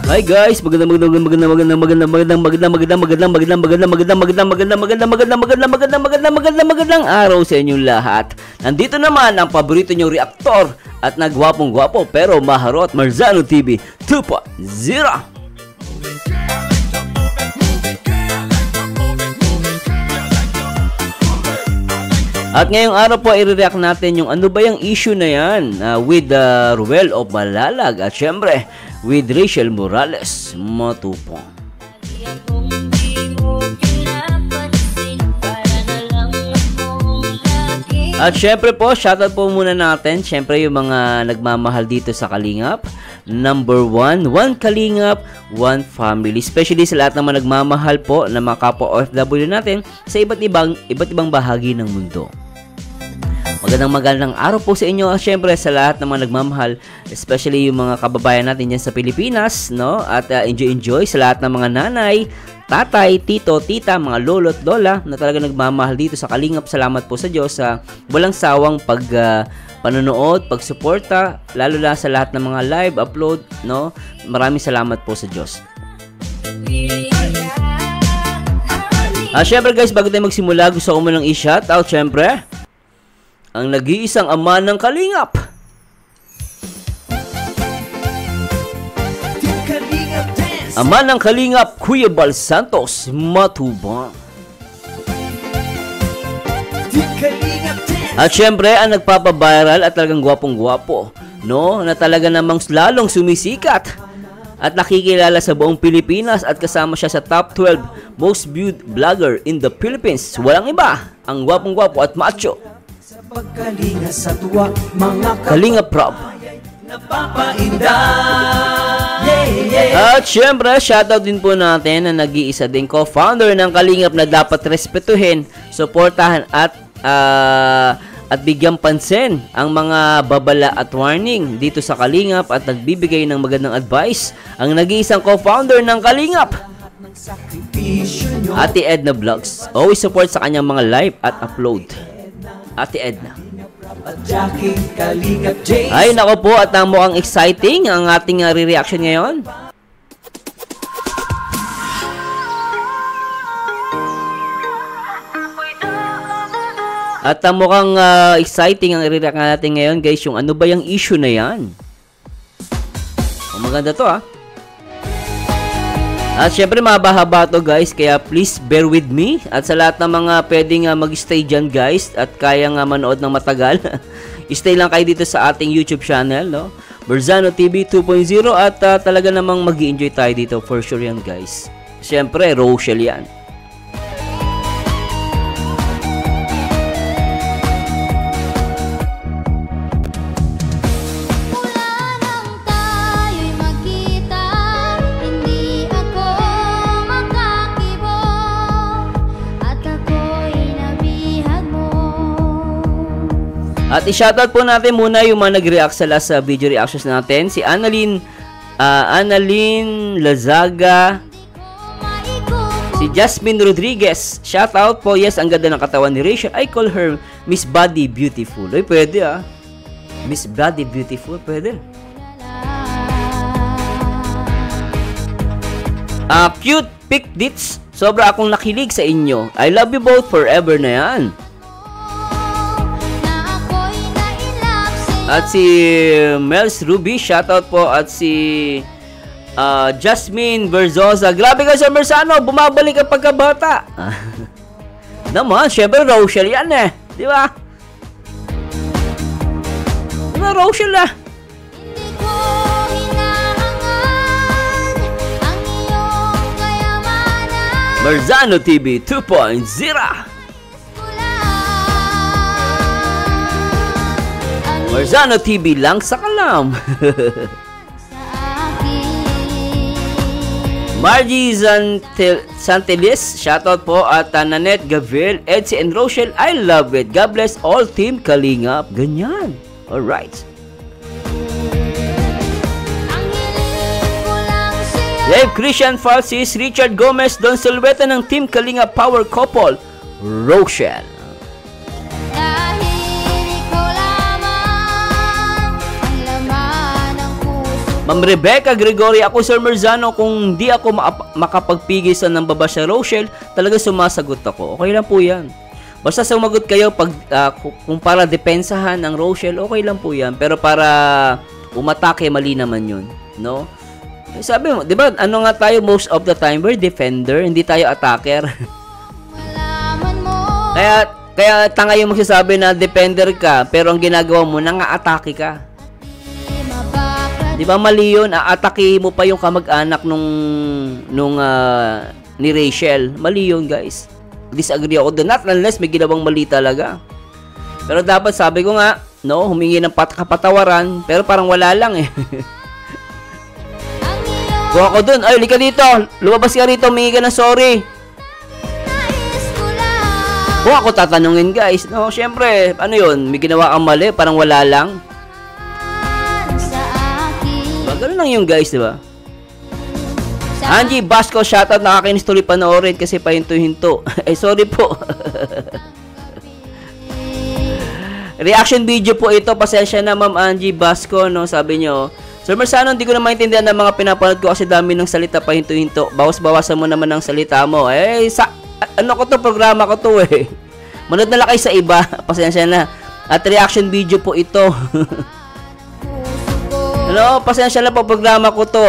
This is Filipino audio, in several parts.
Hi guys, magandang araw sa inyong lahat. Nandito naman ang paborito nyong reaktor at nagwapong-gwapo pero maharot, Marzano TV 2.0. At ngayong araw po i-react natin yung ano ba yung issue na yan with Ruel of Malalag at syempre with Rachel Morales Matupong. At syempre po, shoutout po muna natin syempre yung mga nagmamahal dito sa Kalingap. Number 1, one Kalingap, one family. Especially sa lahat ng mga nagmamahal po na mga kapwa OFW natin sa iba't ibang bahagi ng mundo. Magandang araw po sa inyo, syempre sa lahat ng mga nagmamahal, especially yung mga kababayan natin dyan sa Pilipinas, no? At enjoy sa lahat ng mga nanay, tatay, tito, tita, mga lolo at lola na talaga nagmamahal dito sa Kalingap. Salamat po sa Diyos sa walang sawang panonood, pagsuporta, lalo na sa lahat ng mga live upload, no? Maraming salamat po sa Diyos. Syempre guys, bago tayo magsimula, gusto ko munang i-shoutout syempre ang nag-iisang ama ng Kalingap. Ama ng Kalingap, Kuya Bal Santos Matubang. At syempre, ang nagpapaviral at talagang gwapong-gwapo, no? Na talaga namang lalong sumisikat at nakikilala sa buong Pilipinas at kasama siya sa top 12 most viewed vlogger in the Philippines. Walang iba, ang gwapong-gwapo at macho Pagkalinga sa tuwa, mga Kalingap Rob. At syempre, shoutout din po natin na nag-iisa din co-founder ng Kalingap na dapat respetuhin, suportahan at bigyan pansin ang mga babala at warning dito sa Kalingap at nagbibigay ng magandang advice ang nag-iisang co-founder ng Kalingap, Ate Edna Vlogs. Always support sa kanyang mga live at upload. Ate Edna. Ay nako po, at mukhang exciting ang ating re-reaction ngayon. At mukhang exciting ang re-react natin ngayon guys, yung ano ba yung issue na yan. Maganda to At syempre mahaba-haba to guys, kaya please bear with me. At sa lahat ng mga pwedeng mag-stay dyan guys at kaya nga manood ng matagal, stay lang kayo dito sa ating YouTube channel, no? Marzano TV 2.0 at talaga namang mag-i-enjoy tayo dito for sure yan guys. Syempre, Rochelle yan. At i-shoutout po natin muna yung mga nag-react sa last video reactions natin. Si Annalyn Lazaga, si Jasmine Rodriguez. Shoutout po, yes, ang ganda ng katawan ni Rachel. I call her Miss Body Beautiful. Ay, pwede Miss Body Beautiful, pwede. Cute pic dits. Sobra akong nakilig sa inyo. I love you both forever na yan. At si Mels Ruby, shoutout po. At si Jasmine Berzosa. Grabe ka sa Marzano, bumabalik ang pagkabata. Naman, syempre Rochelle yan di ba? Rochelle Marzano TV 2.0. Marzano TV lang sa kalam. Margie Santelis, shoutout po. At Nanette Gabriel, Edsy and Rochelle, I love it. God bless all team Kalingap. Ganyan. Alright. Dave Christian Francis, Richard Gomez, Don Silveta ng team Kalingap Power Couple, Rochelle. Ma'am Rebecca Gregory, ako Sir Merzano, kung di ako makapagpigil sa nang baba sa Rochelle, talaga sumasagot ako. Okay lang po yan. Basta sumagot kayo pag kung para depensahan ang Rochelle, okay lang po yan. Pero para umatake, mali naman yun. No? Sabi mo, di ba, ano nga tayo most of the time, we're defender, hindi tayo attacker. Kaya tanga yung magsasabi na defender ka, pero ang ginagawa mo, nang-atake ka. Di ba mali yun? Aatake mo pa yung kamag-anak ni Rachel. Mali yun, guys. Disagree ako doon. Not unless may ginawang mali talaga. Pero dapat sabi ko nga, no, humingi ng kapatawaran, pero parang wala lang eh. Kung ako doon, ay, lika dito. Lumabas ka rito, humingi ka ng sorry. Kung ako tatanungin, guys, no, syempre, ano yun, may ginawa kang mali, parang wala lang. Ganun lang yung guys, di ba? Angie Basco, shoutout, nakakinis tuloy panoorin kasi pahinto-hinto. Eh, sorry po. Reaction video po ito. Pasensya na, Ma'am Angie Basco, no? Sabi nyo, Sir Merzano, hindi ko na maintindihan ng mga pinapanood ko kasi dami ng salita pahinto-hinto. Bawas-bawasan mo naman ang salita mo. Eh, ano ko to? Programa ko to eh. Manood na lang kayo sa iba. Pasensya na. At reaction video po ito. Hello, pasensya na po, programa ko to.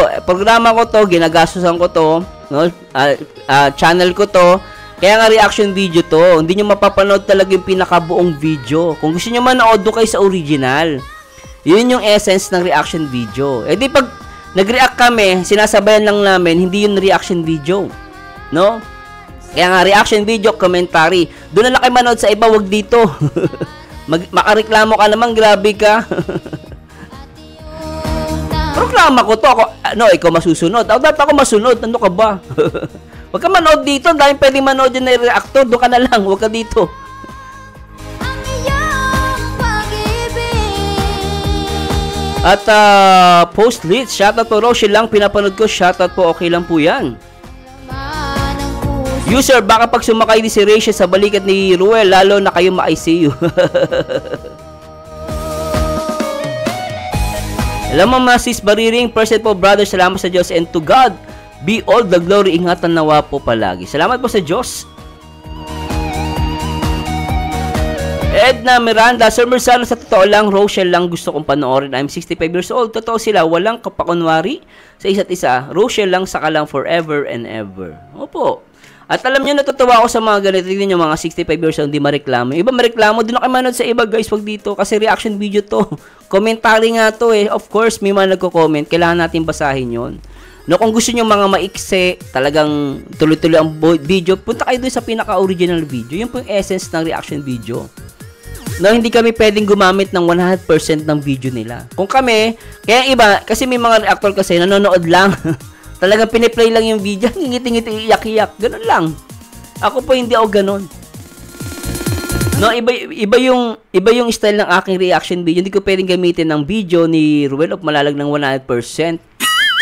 Ginagastusan ko to, no? Channel ko to. Kaya nga reaction video to. Hindi nyo mapapanood talaga yung pinakabuong video. Kung gusto nyo manood, doon kayo sa original. Yun yung essence ng reaction video. Eh di pag nag-react kami, sinasabayan lang namin, hindi yun reaction video. No? Kaya nga reaction video, commentary. Doon na lang kayo manood sa iba, wag dito. Makareklamo ka naman, grabe ka. Programa ko to. Ikaw masusunod. Dapat ako masunod. Ano ka ba? Huwag ka manood dito. Dahil pwedeng manood yun na reactor. Doon ka na lang. Huwag ka dito. At post lit. Shoutout po, Rochelle lang. Pinapanood ko. Shoutout po. Okay lang po yan. User, baka pag sumakay ni si Rachel sa balikat ni Ruel, lalo na kayo ma-ICU. Alam mo, Sis Bariring, person po, brother, salamat sa Diyos, and to God be all the glory. Ingatan nawa po palagi. Salamat po sa Diyos. Edna Miranda, Sir Merzano, sa totoo lang, Rochelle lang gusto kong panoorin. I'm 65 years old. Totoo sila, walang kapakunwari sa isa't isa. Rochelle lang, saka lang forever and ever. Opo. At alam nyo, natutuwa ako sa mga ganito. Tignan nyo, mga 65 years old, hindi mareklamo. Iba mareklamo, doon na kayo manood sa iba, guys, wag dito. Kasi reaction video to. Commentary nga to eh. Of course, may mga nagko-comment. Kailangan natin basahin yon. No, kung gusto nyo mga maikse, talagang tuloy-tuloy ang video, punta kayo doon sa pinaka-original video. Yun po yung essence ng reaction video. No, hindi kami pwedeng gumamit ng 100% ng video nila. Kung kami, kaya iba, kasi may mga reactor kasi nanonood lang. Talagang piniplay lang yung video, ngiti-ngiti, iyak-iyak, ganun lang. Ako po hindi ako ganun. No, iba yung style ng aking reaction video. Hindi ko pwedeng gamitin ng video ni Ruel of Malalag ng 100%.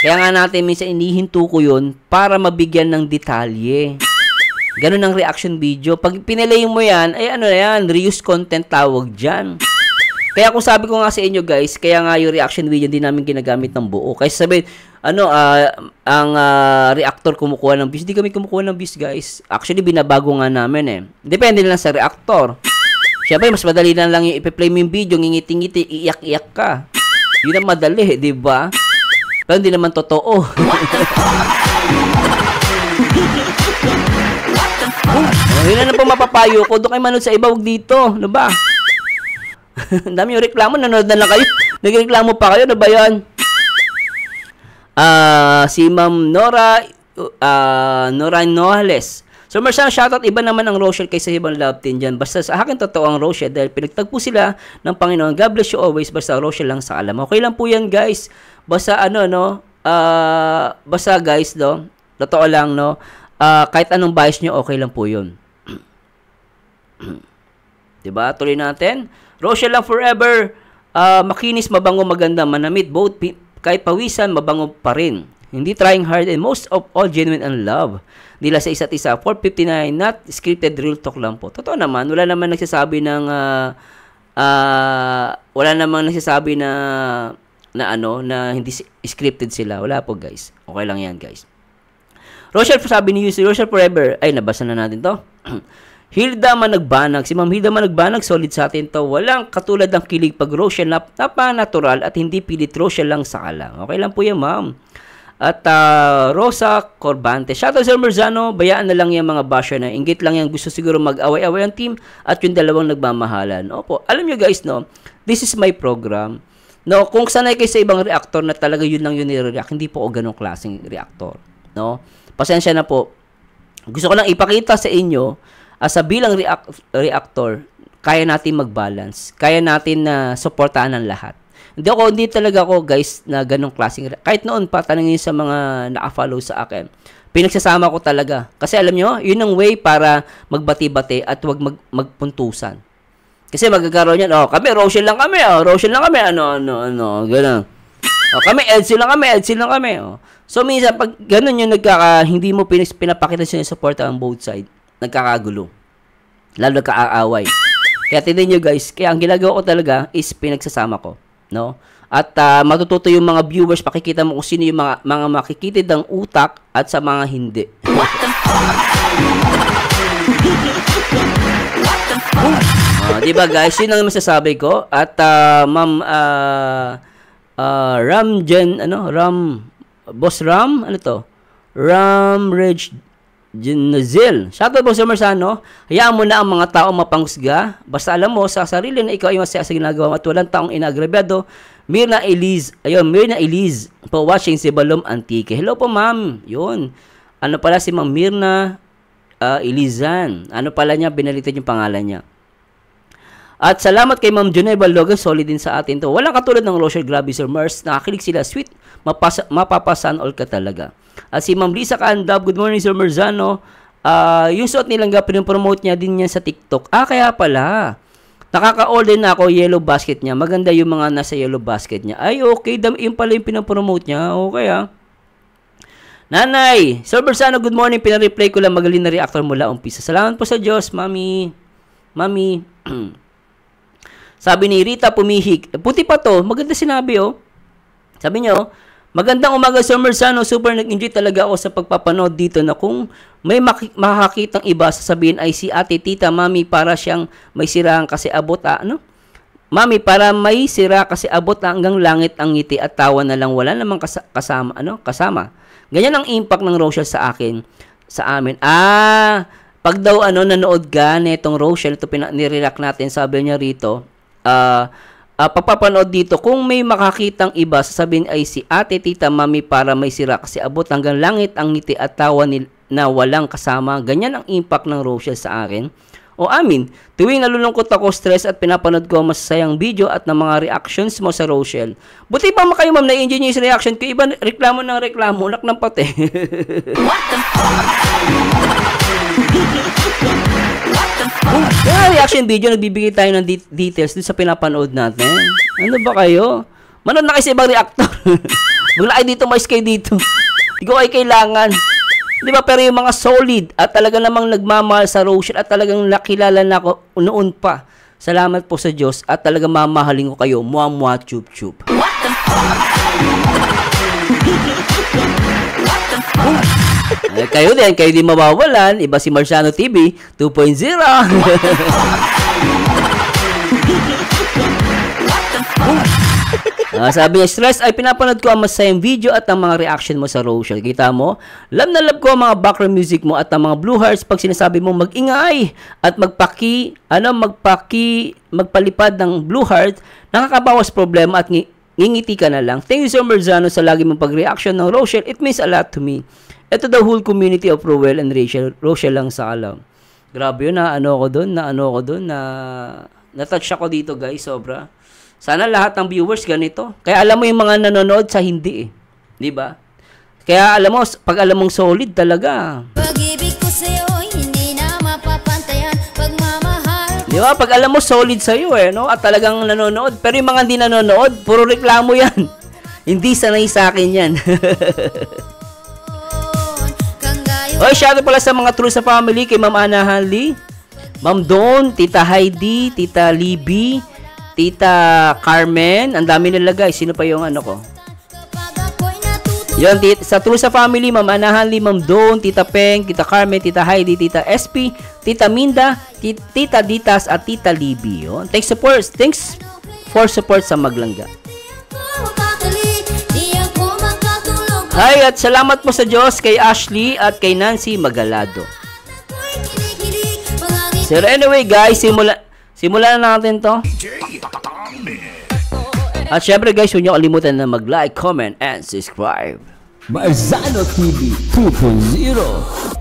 Kaya nga natin minsan inihinto ko yun para mabigyan ng detalye. Ganun ang reaction video. Pag pinilay mo yan, ay ano na yan, reuse content tawag dyan. Kaya kung sabi ko nga sa inyo guys, kaya nga yung reaction video hindi namin ginagamit ng buo. Kasi sabi, ang reactor kumukuha ng views. Hindi kami kumukuha ng views guys. Actually, binabago nga namin eh. Depende lang sa reactor. Siyempre, mas madali na lang yung ipi-play mo yung video, ngingiti-ngiti, iyak-iyak ka. Yun ang madali, di ba? Pero hindi naman totoo. Yun na po mapapayo ko. Doon kayo manood sa iba, huwag dito. Ano ba? Ang dami yung reklamo. Nanood na lang kayo. Nagreklamo pa kayo. Ano ba yan? Si Ma'am Nora Noales. So, Merzano, shoutout. Iba naman ang Rochelle kaysa ibang love team dyan. Basta sa akin, totoo ang Rochelle dahil pinagtagpo sila ng Panginoon. God bless you always. Basta Rochelle lang sa alam. Okay lang po yan, guys. Basta basta guys, no? Totoo lang, no? Kahit anong bias nyo, okay lang po yun. Diba? Tuloy natin. Rochelle lang forever. Makinis, mabango, maganda, manamit. Both kahit pawisan, mabango pa rin. Hindi trying hard and most of all genuine and love. Nila sa isa't isa. 459, not scripted, real talk lang po. Totoo naman, wala naman nagsasabi ng na ano, na hindi scripted sila. Wala po, guys. Okay lang yan, guys. Rochelle, sabi ni UC, Rochelle Forever. Ay, nabasa na natin to. Hilda Managbanag. Si Ma'am Hilda Managbanag, solid sa atin to. Walang katulad ng kilig pag Rochelle, napaka-natural at hindi pilit Rochelle lang sa lang. Okay lang po yan, ma'am. At Rosa Corbante. Shoutout Sir Merzano, bayaan na lang yung mga basher na. Inggit lang yan, gusto siguro mag-away-away ang team at yung dalawang nagmamahalan. Opo, alam nyo guys, no, this is my program. No, kung sanay kayo sa ibang reactor na talaga yun lang yun i-react, hindi po ako ganong klaseng reactor. No? Pasensya na po. Gusto ko lang ipakita sa inyo, sa bilang reactor, kaya natin mag-balance. Kaya natin na supportahan ang lahat. Hindi talaga ako guys na ganong klaseng, kahit noon pa tanongin sa mga naka-follow sa akin, pinagsasama ko talaga kasi alam nyo, yun ang way para magbati-bati at wag magpuntusan kasi magkakaroon yan, kami Rochelle lang kami, gano'n, kami EDC lang kami, so minsan pag gano'n yung hindi mo pinapakita siya yung support on both side, nagkakagulo, lalo nagkakaaway. Kaya tignan nyo guys, kaya ang ginagawa ko talaga is pinagsasama ko. No? At matututo yung mga viewers, pakikita mo kung sino yung mga makikitid ng utak at sa mga hindi. Diba guys, yun ang masasabi ko. At Ma'am Boss Ram, ano to? Ram Reg Ginazil. Shoutout po sa Merzano. Hayaan mo na ang mga tao mapanghusga. Basta alam mo sa sarili na ikaw ay masaya sa ginagawa mo at walang taong inagrabyado. Mirna Eliz. Ayun, Mirna Eliz po watching si Balom Antique. Hello po ma'am. Yun. Ano pala si Ma'am Mirna Elizan. Ano pala niya? Binalitan yung pangalan niya. At salamat kay Ma'am Junay Baloga. Solid din sa atin to. Walang katulad ng Rochelle, grabe Sir Mers. Nakakilig sila. Sweet. Mapapasan all ka talaga. At si Ma'am Lisa Kaandab, good morning Sir Merzano. Yung suot nilang pinopromote niya din yan sa TikTok. Kaya pala. Nakaka-all din na ako yellow basket niya. Maganda yung mga nasa yellow basket niya. Ay, okay. Yung pala yung pinopromote niya. Okay Nanay, Sir Merzano, good morning. Pina-replay ko lang magaling na reactor mula umpisa. Salamat po sa Diyos, Mami. Sabi ni Rita Pumihik. Puti pa to. Maganda sinabi, Sabi niyo, magandang umaga Sir Merzano, super nag-enjoy talaga ako sa pagpapanood dito na kung may makakitang iba sasabihin ay si ate, tita, mami para siyang may siraan kasi abot Mami para may sira kasi abot hanggang langit ang ngiti at tawa na lang wala namang kasama. Ganyan ang impact ng Rochelle sa amin. Pag daw nanood ka netong Rochelle, ito nire-react natin, sabi niya rito, pagpapanood dito, kung may makakitang iba, sasabihin ay si ate, tita, mami para may sira kasi abot hanggang langit ang ngiti at tawa na walang kasama. Ganyan ang impact ng Rochelle sa akin. Tuwing nalulungkot ako, stress at pinapanood ko masasayang video at ng mga reactions mo sa Rochelle. Buti pa kayo ma'am, na-enjoy niyo yung reaction ko. Iba reklamo ng reklamo, unak ng pati. What the fuck? Reaction video, nagbibigay tayo ng details dun sa pinapanood natin. Ano ba kayo? Manood na kayo sa ibang reactor. Magla kayo dito, mais kayo dito. Hindi ko kayo kailangan. Di ba? Pero yung mga solid at talaga namang nagmamahal sa Rochelle at talagang nakilala na ako noon pa. Salamat po sa Diyos at talagang mamahalin ko kayo. Mua chup chup. What the fuck? Kayo din mawawalan. Iba si Merzano TV 2.0. Sabi niya, stress ay pinapanood ko ang masayang video at ang mga reaction mo sa Rochelle. Kita mo, love na love ko ang mga background music mo at ang mga blue hearts pag sinasabi mo mag-ingay at magpalipad ng blue heart, nakakabawas problema at ngingiti ka na lang. Thank you Sir Merzano sa lagi mong pag-reaction ng Rochelle. It means a lot to me. Ito the whole community of Rowell and Rachel. Rochelle lang sa alam. Grabe yun, na-touch ako dito guys, sobra. Sana lahat ng viewers ganito. Kaya alam mo yung mga nanonood sa hindi Di ba? Kaya alam mo, pag alam mong solid talaga. Pag-ibig ko sa'yo, hindi na mapapantayan. Pagmamahal. Di ba? Pag alam mo solid sa'yo at talagang nanonood. Pero yung mga hindi nanonood, puro reklamo yan. Hindi sanay sa akin yan. Oy, shoutout pala sa mga true sa family kay Ma'am Ana Hanley, Ma'am Dawn, Tita Heidi, Tita Libby, Tita Carmen, ang dami nilagay. Sino pa yung ano ko? Yun, sa True sa Family, Ma'am Anahan, Ma'am Dawn, Tita Peng, Tita Carmen, Tita Heidi, Tita SP, Tita Minda, Tita Ditas, at Tita Libby. Yun. Thanks for support sa Maglangga. Hi, at salamat po sa Diyos kay Ashley at kay Nancy Magalado. So anyway guys, simulan na natin to. At syempre guys, huwag niyo kalimutan na mag-like, comment, and subscribe. Marzano TV 2.0.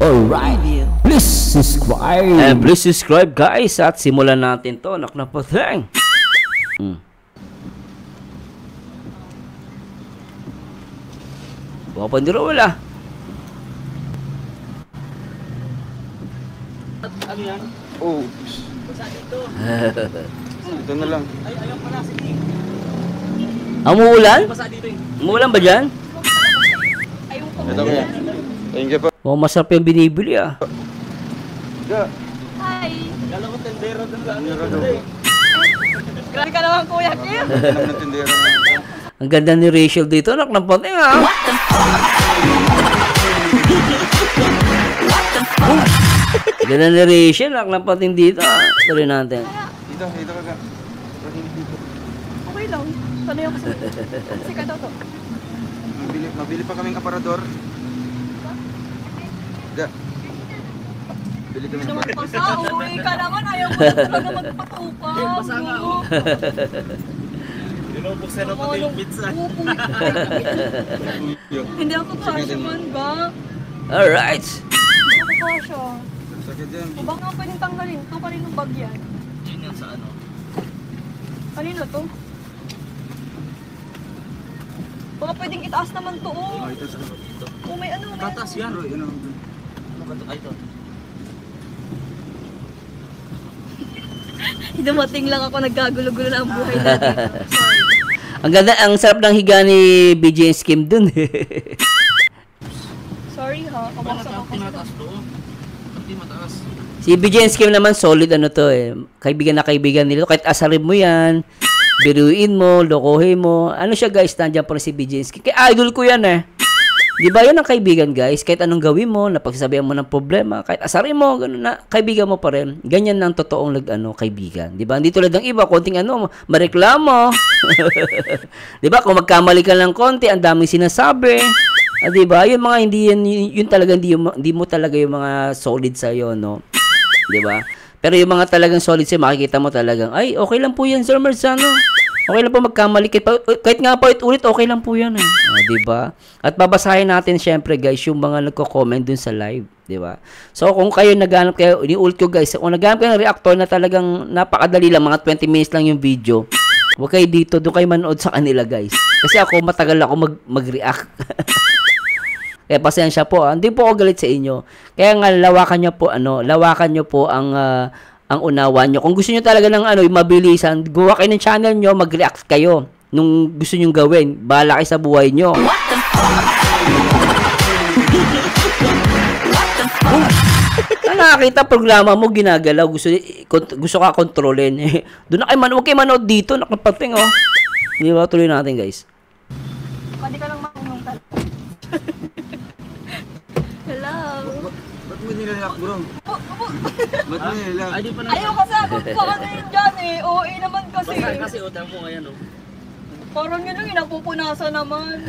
Alright, please subscribe. And please subscribe guys. At simulan natin to. Nak na po, thang. Baka pandiro wala. Ano yan? Oh. Saan ito? Ito na lang. Ay, ayaw pala. Sige. Umuulan? Umuulan ba dyan? Ito ko yan. Thank you po. Oh, masarap yung binibili ah. Hi! Kala ko tendero doon lang. Grabe ka naman kuya Kim! Tendero. Ang ganda ni Rachel dito. Nak na po, ah. Ganda ni Rachel. Nak na po dito. Tuloy natin. Dito ka. Okay lang. Sanay ako sa... Kasi ka daw to. Mabili pa kaming aparador. Bili kami ng Naman aparador. pasa, uwi ka naman. Ayaw mo talaga magpatuka. Basa nga ako. Binubuksan na pati yung pizza. Hindi ako kasya man ba? Alright. Hindi ako kasya. Sakit yan. O baka nga pwedeng tanggalin to. Kaninong bag yan? Yun yan sa ano? Kanino to? Baka pwedeng itaas naman to. Oh. Ito sa dito. Oh, may ano. May Tatas yan. Ay, ito. Dumating lang ako, nagkagulo-gulo na ang buhay natin. Sorry. Ang ganda, ang sarap ng higa ni BJ Skim dun. Sorry ha, kawasak ako. Tinataas to. Pati mataas. Si BJ Skim naman solid ano to eh. Kaibigan na kaibigan nila. Kahit asarin mo yan, biruin mo, lokohin mo. Ano siya guys, nandiyan pa rin si BJ Skim. Kaya idol ko yan eh. Di ba yan ang kaibigan guys? Kahit anong gawin mo, napagsasabihan mo ng problema, kahit asarin mo, ganun na, kaibigan mo pa rin. Ganyan ang totoong kaibigan. Di ba? Hindi tulad ng iba, konting mareklamo. Di ba? Kung magkamali ka lang konti, ang daming sinasabi. Di ba? Yung mga yun talaga, hindi mo talaga yung mga solid sa'yo, no? Di ba? Pero yung mga talagang solid sa'yo, makikita mo talagang, ay, okay lang po yan, Sir Marzano. Okay lang po magkamali. Kahit nga pa ulit, okay lang po yan eh. Diba? At babasahin natin syempre guys, yung mga nagko-comment dun sa live. Diba? So kung kayo naghanap kayo, iniulit ko guys, kung naghanap kayo ng reactor na talagang napakadali lang, mga 20 minutes lang yung video, huwag kayo dito, doon kayo manood sa kanila guys. Kasi ako, matagal ako mag-react. Kaya pasensya po, hindi po ako galit sa inyo. Kaya nga, lawakan nyo po ang unawa nyo. Kung gusto nyo talaga ng mabilisan, gawa kayo ng channel nyo, mag-react kayo nung gusto nyo gawin. Bahala kayo sa buhay nyo. Nakakita programa mo, ginagalaw, gusto ka kontrolin. Doon na kayo huwag kayo manood dito, nakapating oh. Hindi ba, tuloy natin guys. Pwede ka lang makunong talaga. Hello. Ba't mo nilalak bro? Ba't mo nilalak? Ayaw kasi ako pa ano yun dyan eh. OA naman kasi. Basta kasi utang mo ngayon oh. Parang yun lang, inapupunasan naman.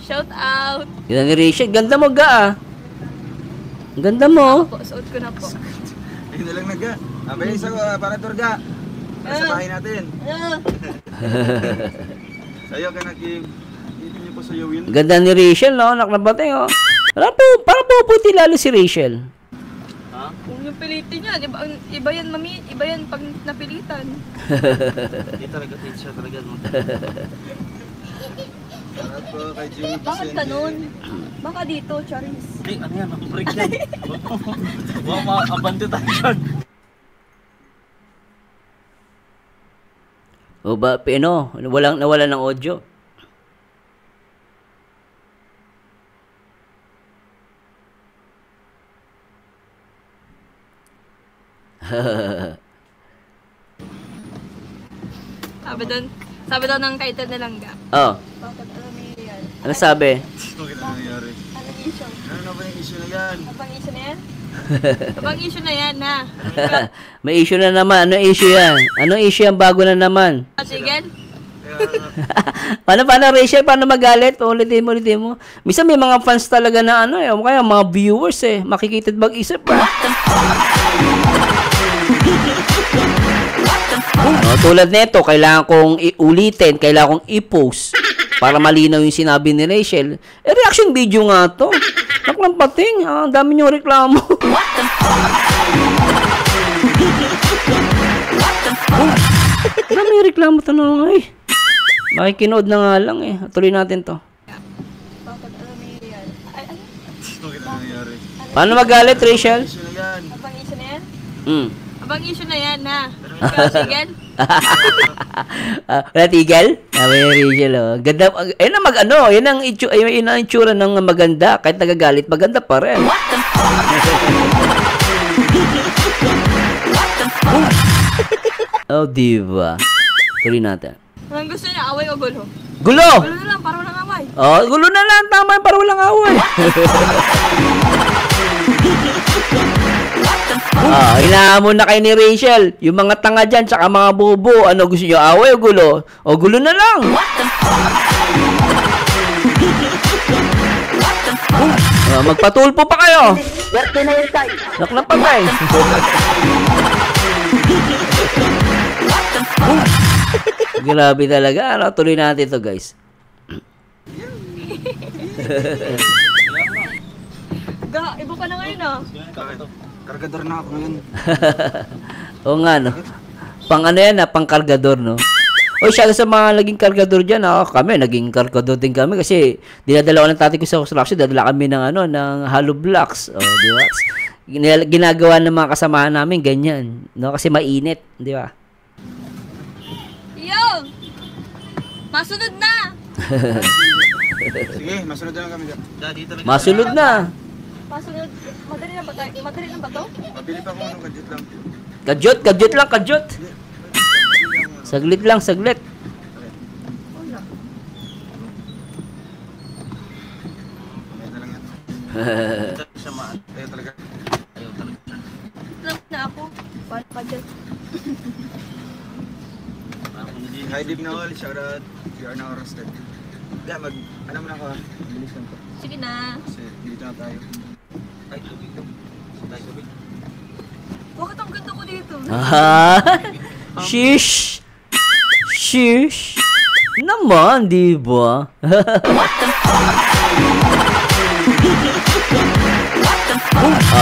Shout out. Yan ang Rachel. Ganda mo ga ah. Ang ganda mo. Po, suot ko na po. Ayun na lang naga. Abay sa aparator ga. Sa bahay natin. Sayo ka nag-game. Hindi niyo po sayawin. Ganda ni Rachel, no? Naknabatay, oh. Parang puputi lalo si Rachel. Ha? Kung yung pilitin niya, iba yan mami, iba yan pag napilitan. Hindi talaga teacher talaga. Para po kay Jimmy Bakit ganun? Baka dito, Charis. Hey, ano yan? Break yan. Wow, makakabante tayo dyan. O ba, nawala ng audio. Sabi daw ng kaitan na langga. Oh, Bakit alam mo yan? ano sabi? Bakit ano nangyari? Anong issue? Ano na ba yung issue na yan? Abang issue na yan? Abang issue na yan na. May issue na naman. Ano issue yan? Anong issue yan bago na naman? Sige. Kaya Paano Rachel? Paano magalit? Ulitin mo. Minsan may mga fans talaga na ano o kaya mga viewers makikita at mag-isip. Tulad nito, kailangan kong ulitin, kailangan kong i-post para malinaw yung sinabi ni Rachel. Reaction video nga to. Naklampating, ang dami niyong reklamo. Dami yung reklamo to na nga Makikinood na nga lang Tuloy natin to. Bakit alam mo yan? bakit ano nangyari? Paano magalit, Rachel? Issue na yan. Abang issue na yan? Abang issue na yan na. Ikaw, sige. Wala tigil? May Rachel, Ganda. Yan ang yan ang itsura ng maganda. Kahit nagagalit, maganda pa rin. Oh, diba? Tuloy natin. Anong gusto niya? Away o gulo? Gulo! Gulo na lang, para walang away. Oh, gulo na lang. Tama yun, para walang away. Hinahamon na kayo ni Rachel. Yung mga tanga dyan, tsaka mga bobo. Ano gusto nyo? Away o gulo? O gulo na lang. Magpatulpo pa kayo. Naklapagay. Grabe talaga. Tuloy natin to guys. Iba ka na ngayon Kargador na ako ngayon. Oo nga no. Pang ano yan pang kargador no. O siya sa mga naging kargador dyan, kami, naging kargador din kami kasi dinadala ko ng tatay ko sa construction, dadala kami ng ng hollow blocks. O, di ba? Ginagawa ng mga kasamahan namin, ganyan. No? Kasi mainit, di ba? Yo! Masunod na! Sige, masunod na lang kami dyan. Masunod na. Masunod. Madali na ba tayo? Madali na ba to? Mabili pa ako ng gadget lang. Kadyot lang, kadyot. Saglit lang, saglit. Kaya na lang yan. Kaya talaga. Lang na ako. Para pa dyan. Hi Deep na all, shout out. We are now arrested. Kaya ano mo na ako bilis lang to. Sige na. Kasi dito na tayo. Ay, tubig. Bakit ang ganda ko dito? Shish. Shish. Naman, di ba?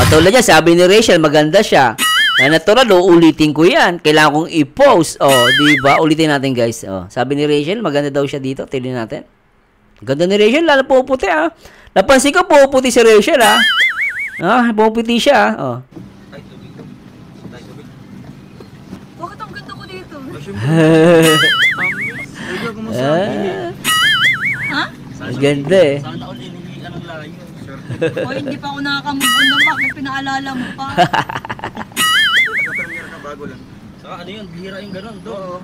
Tulad niya, sabi ni Rachel, maganda siya. Na natural, ulitin ko yan. Kailangan kong i-post. Di ba? Ulitin natin, guys. Sabi ni Rachel, maganda daw siya dito. Tignan natin. Ganda ni Rachel, lalo puputi, Napansin ko, puputi si Rachel, puputi siya, Bakit ang ganda ko dito? Ha? Ganda O, hindi pa ako nakakamove on na bakit pinaalala mo pa? Nagka-premiere ka bago lang. Saka ano yun, bihira yung ganun, do. Oo.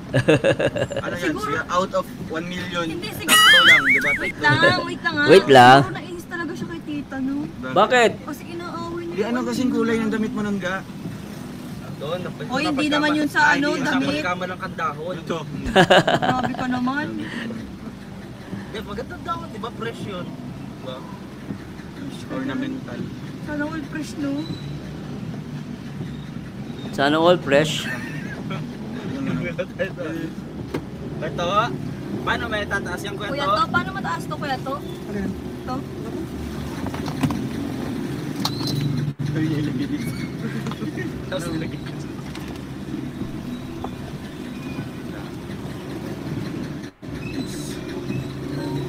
Ano yan? Siguro- Siya out of 1 million. Hindi, siguro. Tatlo lang, di ba? Wait lang ha. Wait lang. Siguro nainis talaga siya kay tita, no? Bakit? Kasi inaaway niya. Di ano kasing kulay ng damit mo nun, ga? Doon, O, hindi naman yun sa Ay, ano, hindi, damit. Kama ng kandahon. Ito. Grabe ka naman. Hindi, maganda daw, di ba, fresh yun? Diba? Ornamental. Sana all fresh, no? Sana all fresh. Ito, paano may tataas yung kwento? Kuya to, paano mataas to, kuya to? To? Ay, ilagay dito. Tapos nilagay.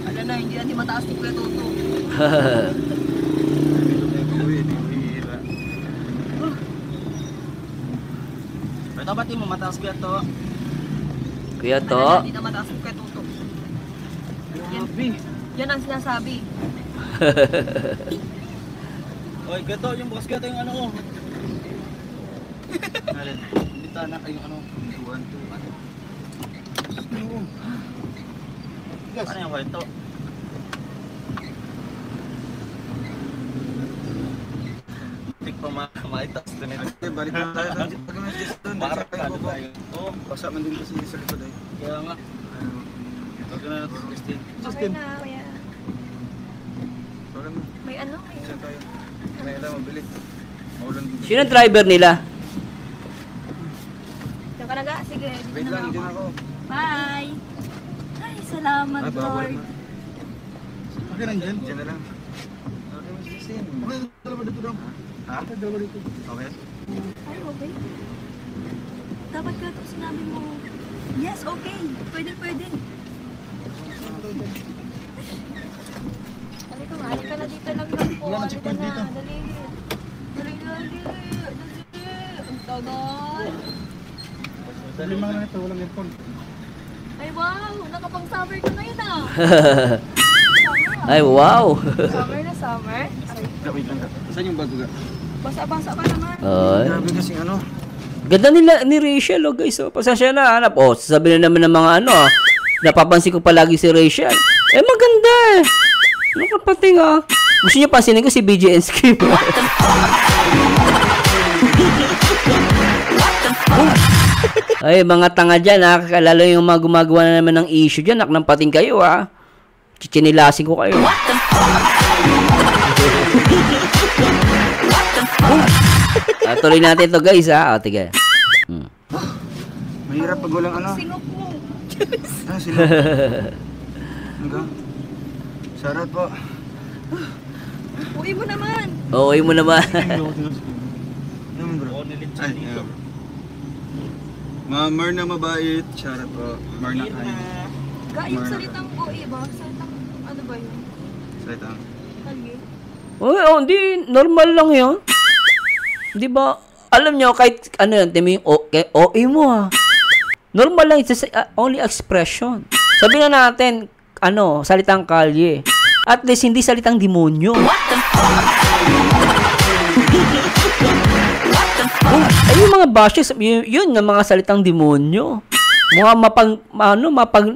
Ala na, hindi natin mataas to, kuya Toto. Uy, di bihira. Ito, ba't mo mataas ko ito? Kuya Ala to. na, hindi na mataas to, kuya Toto. Grabe. Yan ang sinasabi. Oy, gato, yung bukas gato yung ano ko. Alin? Dito na kayo ano? 2-1-2. Ano yung kwento? Tik pa maitas doon nila. Balik lang tayo doon. Pag may just doon. Parang tayo. Oo. Pasa man din kasi sa likod ay. Kaya nga. Huwag na natin Justin. Okay na, kuya. Wala mo. May ano, may... Saan tayo? May alam, mabilis. Maulan din. Sino ang driver nila? Diyan ka na ga? Sige, dito Wait na lang, hindi na ako. ako. Bye! Ay, salamat, Ay, bawal Lord. na. Okay lang dyan. Diyan na lang. Okay, Miss Justin. Okay, dalawa dito daw. Ha? Dalawa dito. Okay. Ay, okay. Dapat ka ito sinabi mo. Yes, okay. Pwede, pwede. Halika nga, halika na dito lang lang po. Wala na Halika checkpoint na, dito. dali. Dali, dali. Ang tagal. Problema lang ito, walang aircon. Ay, wow. Nakapang-summer ka ngayon ah. Ay, wow. Summer na summer. Aray, Wait lang. Saan yung bago ga? basa-basa ka naman. Ay. Grabe kasing ano. Ganda nila ni Rachel, oh guys. Oh, pasensya na, hanap. Oh, sasabihin na naman ng mga ano, ah. Napapansin ko palagi si Rachel. Eh, maganda eh. Ano kapating, ah. Gusto niyo pansinin ko si BJ and Skip. Ay, mga tanga dyan, ha. Lalo yung mga gumagawa na naman ng issue dyan. Naknang pating kayo, ha. Chichinilasin ko kayo. Tuloy natin ito, guys, ha. O, tiga. Mahirap pag walang ano. Singok mo. Ah, sila. Hanggang. Shoutout po. Uwi mo naman. Okay mo naman. Ano mo bro? Ay, yeah. Mar na mabait. Shoutout po. Mar na kain. Yung salitang uwi ba? Salitang ano ba yun? Salitang. Halgi. Oh, hindi. Normal lang yun. Di ba? Alam nyo, kahit ano yan, timi yung OA mo, ha. Normal lang. It's only expression. Sabi na natin, ano, salitang kalye. At least, hindi salitang demonyo. Ay, yung mga bashes, yun nga mga salitang demonyo. Mga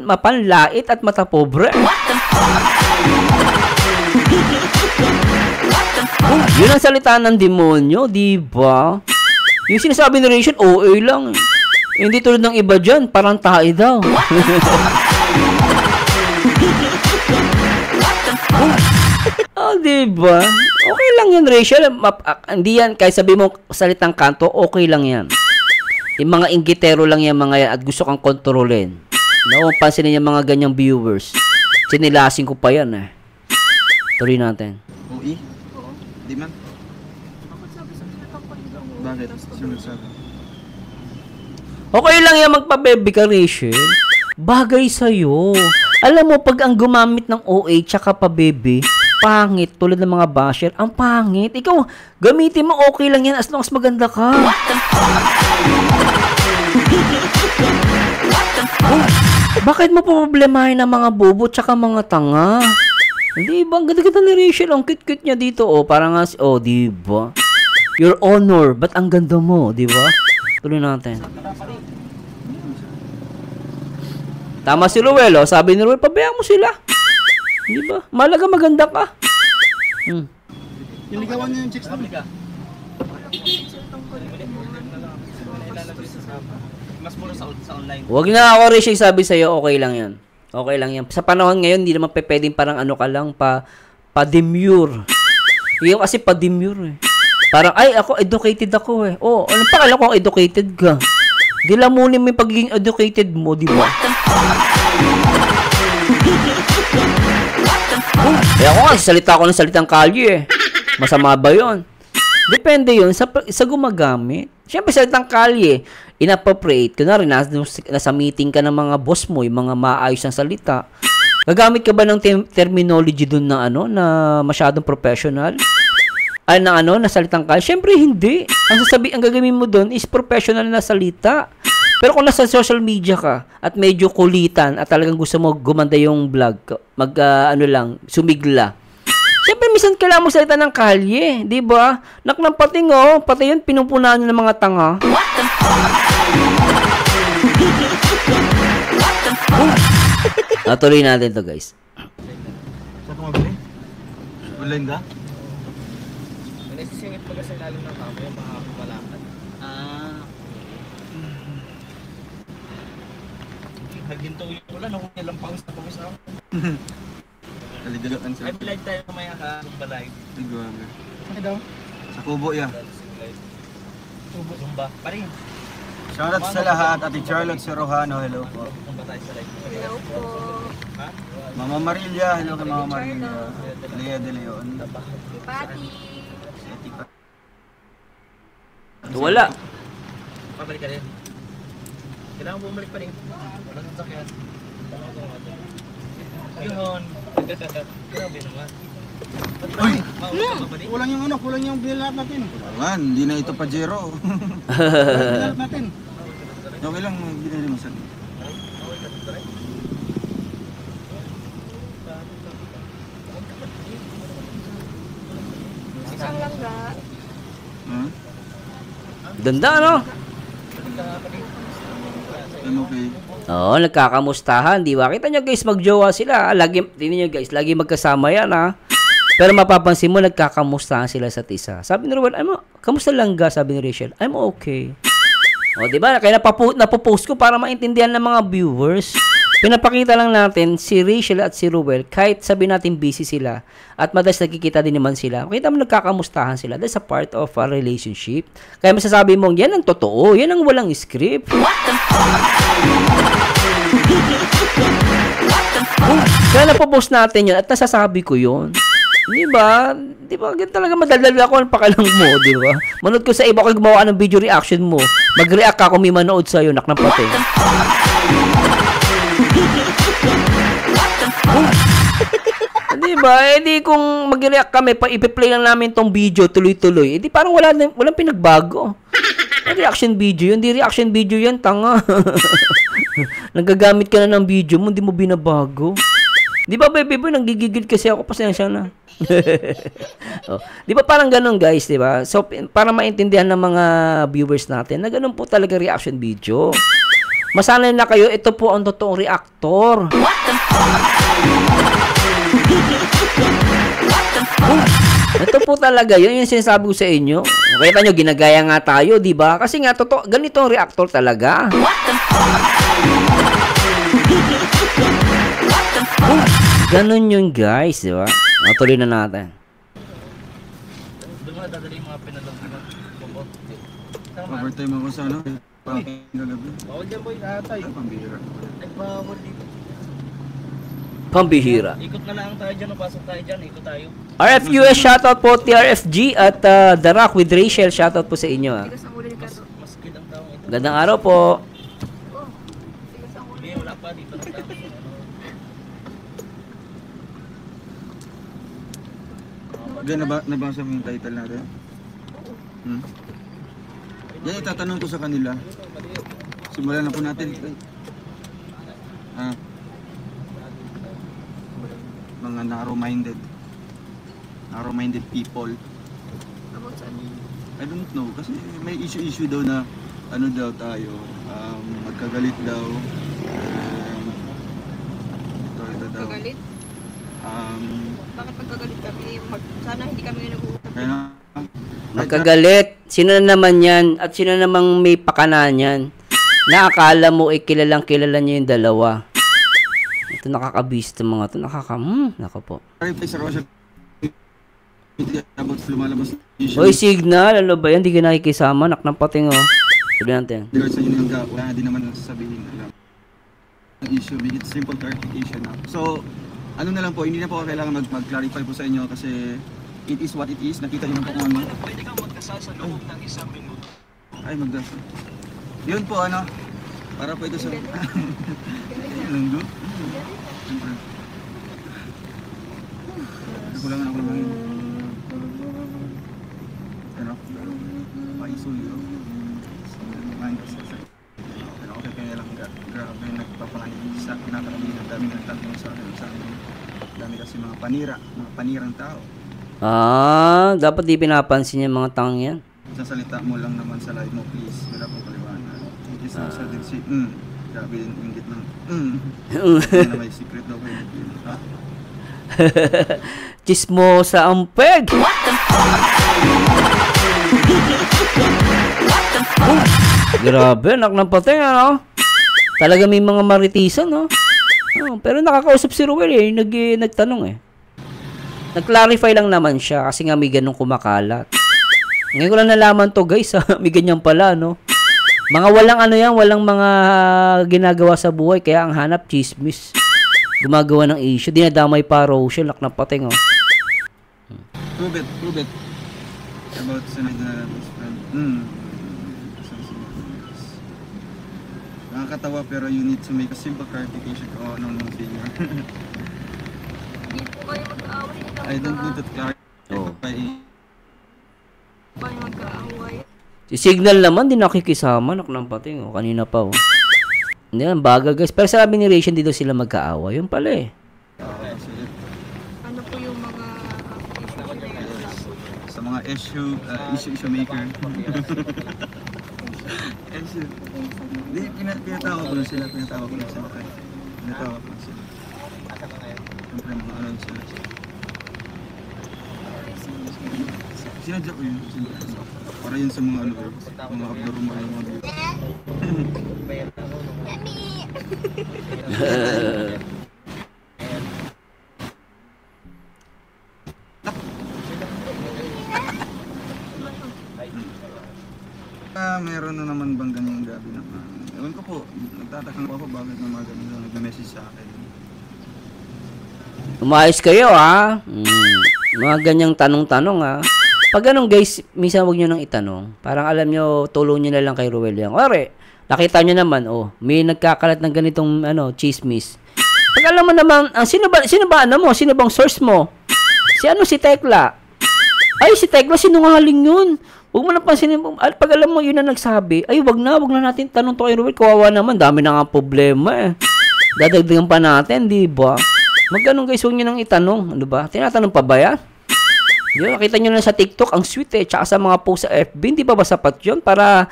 mapanlait at matapobre. Yun ang salita ng demonyo, di ba? Yung sinasabi ni Rachel, OA lang. Hindi tulad ng iba dyan, parang tae daw. Oh, di ba? Okay lang yan, Rachel. Hindi yan, kahit sabi mo salitang kanto, okay lang yan. Yung mga inggitero lang yan, mga yan, at gusto kang kontrolin. No, pansinin yung mga ganyang viewers. Sinilasin ko pa yan, eh. Tuloy natin. UI? Di man? Bakit sabi sa salitang kanto? Bakit? Sunod sabi. Okay lang yan magpa-baby ka, Rachel. Bagay sa'yo. Alam mo, pag ang gumamit ng OA tsaka pa-baby, pangit, tulad ng mga basher, ang pangit. Ikaw, gamitin mo, okay lang yan as long as maganda ka. Bakit mo problemahin ang mga bobo tsaka mga tanga? Di ba? Ang ganda-ganda ni Rachel. Ang cute-cute niya dito. Oh, parang nga, oh, di ba? Your honor, ba't ang ganda mo? Di ba? Tuloy natin. Tama si Ruel, oh. Sabi ni Ruel, pabayaan mo sila. Di ba? Malaga maganda ka. Yung ligawan niya yung chicks namin. Mas mura sa online. Huwag na ako, Rachel, sabi sa'yo, okay lang yan. Okay lang yan. Sa panahon ngayon, hindi naman pwedeng parang ano ka lang, pa-demure. Yung kasi pa-demure, eh. Parang, ay, ako, educated ako, eh. Oh, ano pa kala ko educated ka? Dilamunin mo yung pagiging educated mo, di ba? Eh ako nga, salita ko ng salitang kalye, eh. Masama ba yun? Depende yun sa gumagamit. Siyempre, salitang kalye, inappropriate. Kunwari, nasa meeting ka ng mga boss mo, yung mga maayos ng salita. Gagamit ka ba ng terminology dun na ano, na masyadong professional? Ay, na ano, na salitang kalye? Siyempre, hindi. Ang gagawin mo dun is professional na salita. Pero kung nasa social media ka at medyo kulitan at talagang gusto mo gumanda yung vlog, ano lang, sumigla. Siyempre, minsan kailangan mo salita ng kalye, di ba? Naknang pating, oh, pati yun, pinupunahan nyo ng mga tanga. Natuloy natin to, guys. Saan ka mabili? Online ka? Nagsisingit pa kasi lalim ng kamo yung mga malakad. Nagginto yung ulan, ako nilang pangis na pangis ako. Kaligalaan Ay, live tayo mamaya ka, Zumba live. Nagwaga. Ano daw? Sa kubo ya. Zumba. Parin. Shoutout sa lahat. Ate Charlotte Sorojano, hello po. Zumba tayo sa live. Hello po. Ha? Mama Marilia, hello kay Mama Marilia. Lea de Leon. Pati. Wala. Pabalik ka rin. Kailangan bumalik pa rin. Walang sasakyan. Yun. Grabe naman. Uy! Kulang yung kulang yung bill natin. Man, hindi na ito Pajero. Bill natin. Okay lang, binili mo sa Isang langga. Hmm? Ganda, ano? I'm okay. Oo, nagkakamustahan, di ba? Kita nyo guys, magjowa sila. Lagi, tingnan nyo guys, lagi magkasama yan, ha? Pero mapapansin mo, nagkakamustahan sila sa isa. Sabi ni Ruben, kamusta lang ga? Sabi ni Rachel, I'm okay. O, di ba? Kaya napopost ko para maintindihan ng mga viewers. Pinapakita lang natin si Rachel at si Ruel, kahit sabi natin busy sila at madalas nagkikita din naman sila, makita mo nagkakamustahan sila. That's a part of a relationship. Kaya masasabi mong, yan ang totoo, yan ang walang script. Kaya napopost natin yun at nasasabi ko yun. Di ba? Di ba? Ganyan talaga madaldal ako ang pakalang mo, di ba? Manood ko sa iba ko gumawa ng video reaction mo. Mag-react ako may manood sa'yo, nak ng pati. Di ba? Eh di kung mag-react kami, ipi-play lang namin tong video tuloy-tuloy. Eh di parang walang pinagbago. Reaction video yun, di reaction video yan, tanga. Nagagamit ka na ng video mo, hindi mo binabago. Di ba, baby boy, nanggigigil kasi ako, pasensya na. Oh, di ba parang ganun, guys, di ba? So, para maintindihan ng mga viewers natin, na ganun po talaga reaction video. Masanay na kayo, ito po ang totoong reactor. Ito po talaga, yun yung sinasabi ko sa inyo. Kita nyo, ginagaya nga tayo, di ba? Kasi nga, ganito ang reactor talaga. Ganun yun, guys, di ba? Tuloy na natin. Doon mo na dadali yung mga pinalagyan. Overtime ako sa ano. Gagabi. Bawal dyan boy, atay. Ay, pambihira. Ay, bawal dito. Pambihira. Ikot na lang tayo dyan, pasok tayo dyan, ikot tayo. RFUS, shoutout po, TRFG, at The Rock with Rachel, shoutout po sa inyo. Tigas ang ulo ni Kato. Mas kid ang taong ito. Gandang araw po. Oh, tigas ang ulo. Hindi, wala pa dito na tayo. Diyan, nabasa mo yung title natin? Hmm? Yan, itatanong ko sa kanila. Simulan na po natin. Mga narrow-minded people. About saan? I don't know, kasi may issue daw na ano daw tayo, magkagalit daw. Ito daw. Kagalit? Bakit magkagalit kami? Sana hindi kami nag-uusap. Kaya na, Magkagalit. Sino na naman yan? At sino namang may pakana yan? Naakala mo kilalang kilala niyo yung dalawa. Ito nakakabis itong mga ito. Nako po. reply sa social media about sa lumalabas na issue. Hoy, signal. Ano ba yan? Di ka nakikisama. Nak ng pating, oh. Sabi natin. Regards sa inyo nga, wala din naman sasabihin. Ang issue, make it simple clarification na. So, ano na lang po, hindi na po kailangan mag-clarify po sa inyo kasi it is what it is. Nakita niyo na po kung ano. Pwede kang magkasal sa loob ng isang minuto. Ay, magdasal. Yun po, ano, para po ito sa... Lunggo? Siyempre. Nakulangan ako ng... Ano? Paisuyo. Pero okay, kaya lang grabe nagpapangit sa pinakarabi ng dami ng tanong sa akin. Dami kasi mga panirang tao. Dapat di pinapansin yung mga tang yan. Sasalita mo lang naman sa live mo, please. Wala pong paliwanag. It is also din si, grabe yung inggit ng, na may secret daw kayo. Ha? Chismosa ang peg. Grabe, anak ng patay, ano? Talaga may mga maritisan, no? Pero nakakausap si Ruel eh, nagtanong eh. Nag-clarify lang naman siya kasi nga may ganong kumakalat. Ngayon ko lang nalaman to guys, may ganyan pala, no? Mga walang ano yan, walang mga ginagawa sa buhay, kaya ang hanap chismis. Gumagawa ng issue, dinadamay pa Rochelle, anak ng patay, oh. Prove it. About Senate na best friend. Nakakatawa pero you need to make a simple clarification kung anong figure. Hindi po kayo mag-aaway. I don't need to clarify. Kayo mag-aaway. Si Signal naman, di nakikisama, anak ng patay, oh. Kanina pa, oh. Hindi yan, baga guys. Pero sabi ni Rachel, dito sila magkaawa. Yun pala eh. Ano po yung mga sa mga issue maker. Hindi, pinatawa ko lang sila. Siyempre mga ano sila. Sinadya ko yun. Para yun sa mga ano, mga abnormal mga dito. Meron na naman bang ganyang gabi naman? Ewan ko po, nagtatakang po ako bakit na mga ganyan na nag-message sa akin. Umayos kayo, ha? Mga ganyang tanong-tanong, ha? Pag ganun, guys, minsan huwag nyo nang itanong. Parang alam nyo, tulong nyo na lang kay Ruel yan. Ore, nakita nyo naman, may nagkakalat ng ganitong, chismis. Pag alam mo naman, sino bang source mo? Si Tekla. Ay, si Tekla, sinungaling yun. Huwag mo na pansinin, pag alam mo yun na nagsabi, ay wag na natin tanong to kay Ruel, kawawa naman, dami na nga problema eh. Dadagdagan pa natin, di ba? Magganong guys, huwag nyo nang itanong, ano ba? Tinatanong pa ba yan? Di ba, makita nyo na sa TikTok, ang sweet eh, tsaka sa mga post sa FB, di ba sapat yun para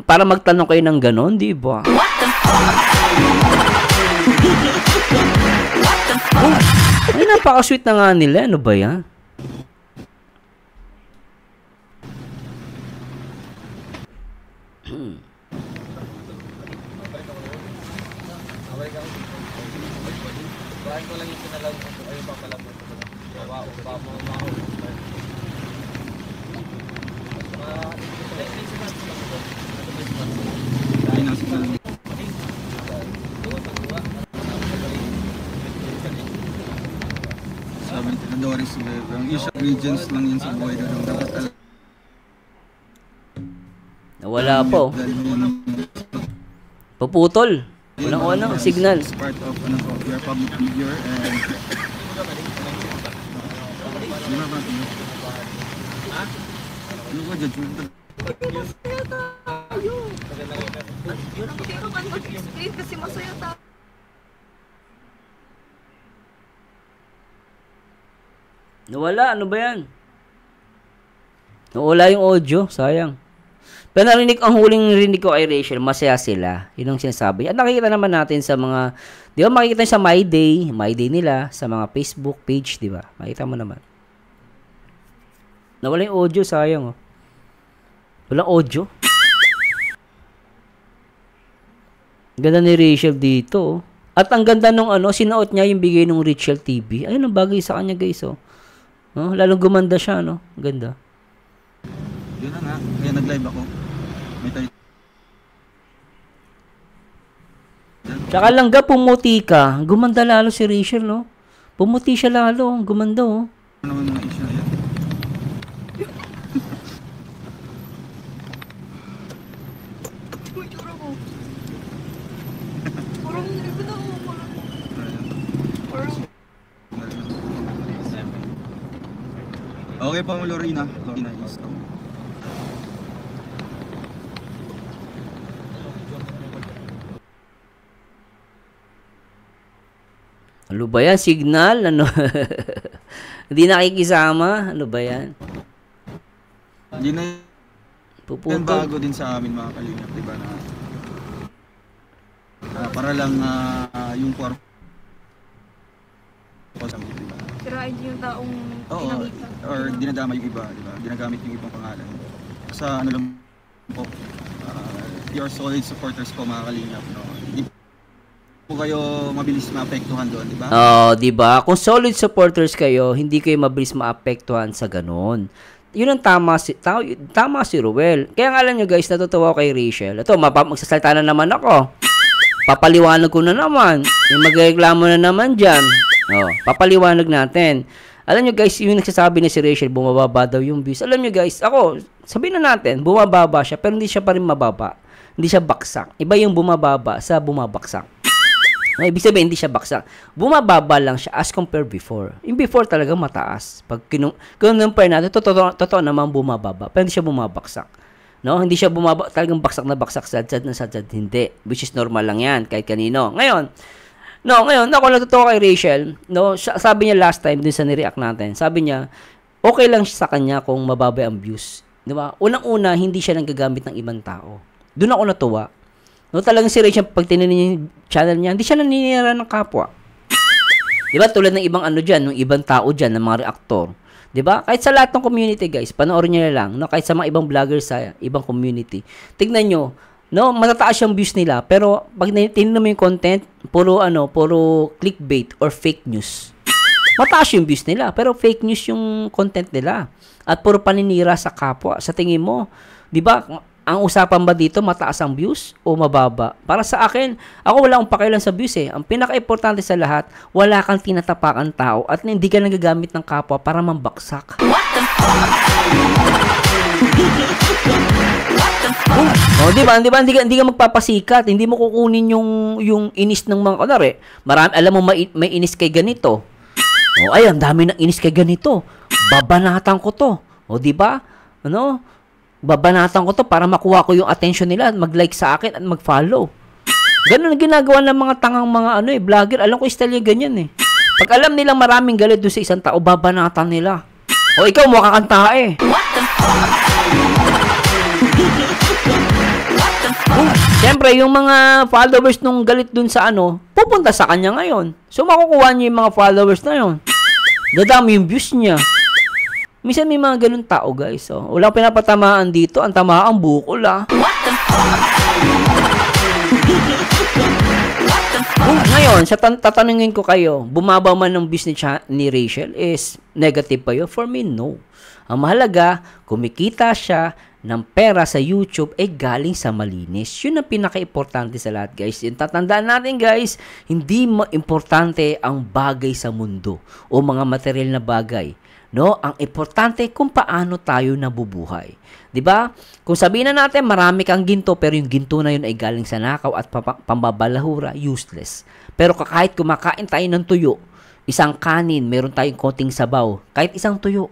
magtanong kayo ng ganon, di ba? Ay, napaka-sweet na nga nila, ano ba yan? Sabi ni Doris, ang issue regions lang yun sa buhay doon. Dapat talaga. Nawala po. Puputol. Walang signal. It's part of your public figure and ano ko judgment? Pero kan mag-explain kasi masaya tayo. Nawala, ano ba yan? Nawala yung audio, sayang. Pero ang huling rinig ko kay Rachel, masaya sila. Yun ang sinasabi. At nakikita naman natin sa mga, di ba makikita sa My Day nila, sa mga Facebook page, di ba? Makita mo naman. Nawala yung audio, sayang, oh. Walang audio. Ganda ni Rachel dito, oh. At ang ganda nung sinuot niya yung bigay ng Rachel TV. Ayun ang bagay sa kanya, guys, oh. Lalong gumanda siya, no? Ganda. Yun na nga, kaya nag-live ako. May tayo. Tsaka lang pumuti ka. Gumanda lalo si Rachel, no? Pumuti siya lalo. Gumanda, oh. Ano naman mga issue na yan? Parang hindi ko na Okay po, Lorena. Lorena is Ano ba yan? Signal? Ano? Hindi nakikisama? Ano ba yan? Hindi na yan Puputol. bago din sa amin mga kalingap, di ba na para lang yung purpose, di ba? Sirain niyo yung taong Oo, pinangitan. or dinadama yung iba, di ba? Ginagamit yung ibang pangalan. Sa ano lang po, your solid supporters ko mga kalingap, no? Hindi po kayo mabilis maapektuhan doon, di ba? Oh, 'di ba? Kung solid supporters kayo, hindi kayo mabilis maapektuhan sa ganun. 'Yun ang tama si Ruel. Kaya nga alam nyo guys, natutuwa ako kay Rachel. Ito, magsasalita na naman ako. Papaliwanag ko na naman. May magreklamo na naman diyan. Oh, papaliwanag natin. Alam nyo guys, yung nagsasabi ni si Rachel, bumababa daw yung views. Alam nyo guys, ako, sabihin na natin, bumababa siya, pero hindi siya pa rin mababa. Hindi siya baksak. Iba yung bumababa sa bumabaksak. No, ibig sabihin, hindi siya baksak. Bumababa lang siya as compared before. Yung before talaga mataas. Pag kinumpare natin, totoo naman bumababa. Pero hindi siya bumabaksak. No? Hindi siya talagang baksak na baksak, sadsad na sadsad. Hindi. Which is normal lang yan, kahit kanino. Ngayon, ako natutuwa kay Rachel. No? Sabi niya last time, dun sa nireact natin, sabi niya, okay lang sa kanya kung mababa ang views. Diba? Unang-una, hindi siya nanggagamit ng ibang tao. Doon ako natuwa. No, talagang si Rachel, pag tinanin niya yung channel niya, hindi siya naninira ng kapwa. Diba? Tulad ng ibang ano dyan, ng ibang tao dyan, ng mga reaktor. Diba? Kahit sa lahat ng community, guys, panoorin nyo na lang. No? Kahit sa mga ibang vloggers sa ibang community. Tignan nyo, no, matataas yung views nila, pero pag tinignan mo yung content, puro clickbait or fake news. Mataas yung views nila, pero fake news yung content nila. At puro paninira sa kapwa. Sa tingin mo, diba? Ang usapan ba dito, mataas ang views o mababa? Para sa akin, ako wala akong pakialam sa views eh. Ang pinaka-importante sa lahat, wala kang tinatapakan tao at hindi ka nagagamit ng kapwa para mambaksak. Oh, di ba? Hindi ka magpapasikat, hindi mo kukunin yung inis ng mga kunwari. Marami, alam mo may inis kay ganito. Oh, ay, ang dami ng inis kay ganito. Babanatan ko to. O, di ba? Ano? Babanatan ko to para makuha ko yung attention nila at mag-like sa akin at mag-follow. Ganun ang ginagawa ng mga tangang mga vlogger. Alam ko style yung ganyan eh. Pag alam nilang maraming galit doon sa isang tao, babanatan nila. O ikaw, makakanta eh. Siyempre, yung mga followers nung galit dun sa pupunta sa kanya ngayon. So, makukuha niya yung mga followers na yun. Dadami yung views niya. Minsan may mga ganun tao, guys. So, wala pinapatamaan dito. Ang tamaan, bukol, Ngayon, sa tatanungin ko kayo, bumaba man ng business ni Rachel is negative pa yun? For me, no. Ang mahalaga, kumikita siya ng pera sa YouTube galing sa malinis. Yun ang pinaka-importante sa lahat, guys. Yung tatandaan natin, guys, hindi importante ang bagay sa mundo o mga material na bagay. No, ang importante kung paano tayo nabubuhay. 'Di ba? Kung sabihin na natin marami kang ginto pero yung ginto na yun ay galing sa nakaw at pambabalahura, useless. Pero kahit kumakain tayo ng tuyo, isang kanin, meron tayong konting sabaw, kahit isang tuyo,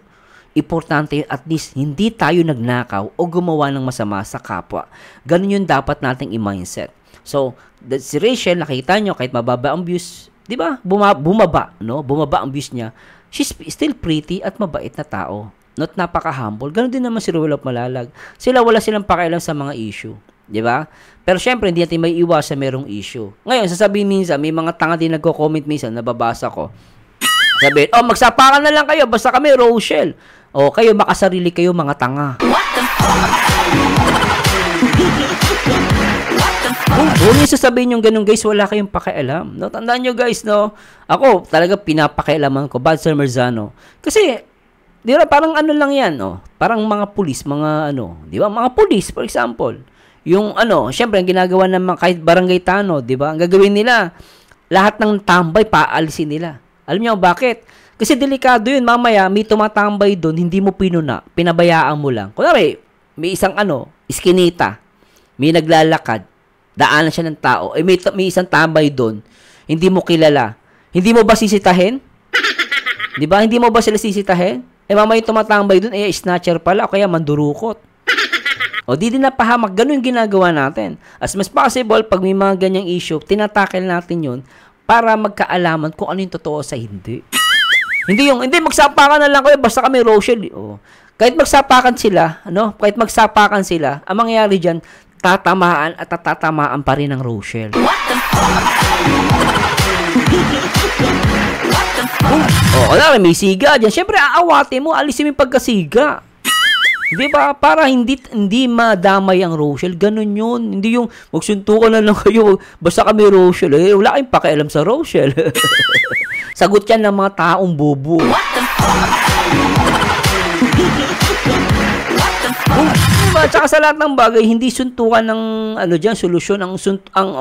importante at least hindi tayo nagnakaw o gumawa ng masama sa kapwa. Ganun yung dapat nating i-mindset. So, si Rachel, nakita nyo, kahit mababa ang views, 'di ba? Bumaba ang views niya. She's still pretty at mabait na tao. Not napaka-humble. Ganon din naman si Ruel of Malalag. Wala silang pakialam sa mga issue. Di ba? Pero syempre, hindi natin may iwas sa merong issue. Ngayon, sasabihin minsan, may mga tanga din nagko-comment minsan, nababasa ko. Sabihin, magsapakan na lang kayo, basta kami, Rochelle. O, kayo, makasarili kayo, mga tanga. Huwag niyo sasabihin yung ganun, guys, wala kayong pakialam. No, tandaan nyo, guys, no? Ako, talaga pinapakialaman ko, Bad Sir Merzano. Kasi, di ba, parang lang yan, no? Parang mga pulis, di ba? Mga pulis, for example. Yung, syempre, ang ginagawa ng mga kahit barangay tano, di ba? Ang gagawin nila, lahat ng tambay, paalisin nila. Alam niyo bakit? Kasi delikado yun, mamaya, may tumatambay doon, hindi mo pinuna, pinabayaan mo lang. Kunwari, may isang, iskinita, may naglalakad, daanan siya ng tao, may isang tambay doon, hindi mo kilala. Hindi mo ba sisitahin? Di ba? Hindi mo ba sila sisitahin? Mamaya yung tumatambay doon, snatcher pala, o kaya mandurukot. O di din napahamak, ganun yung ginagawa natin. As much possible, pag may mga ganyang issue, tinatakil natin yun para magkaalaman kung ano yung totoo sa hindi. Hindi magsapakan na lang kayo basta kami Rochelle. Oh. Kahit magsapakan sila, Kahit magsapakan sila, ang mangyayari diyan, tatamaan at tatamaan pa rin ng Rochelle. Kunwari may siga diyan, syempre aawate mo, alisin mo yung pagkasiga. Di ba? Para hindi madamay ang Rochelle. Ganun yun. Hindi yung magsuntukan na lang kayo. Basta kami Rochelle. Wala kayong pakialam sa Rochelle. Sagot yan ng mga taong bobo. Diba? Tsaka sa lahat ng bagay, hindi suntukan ng solusyon. Ang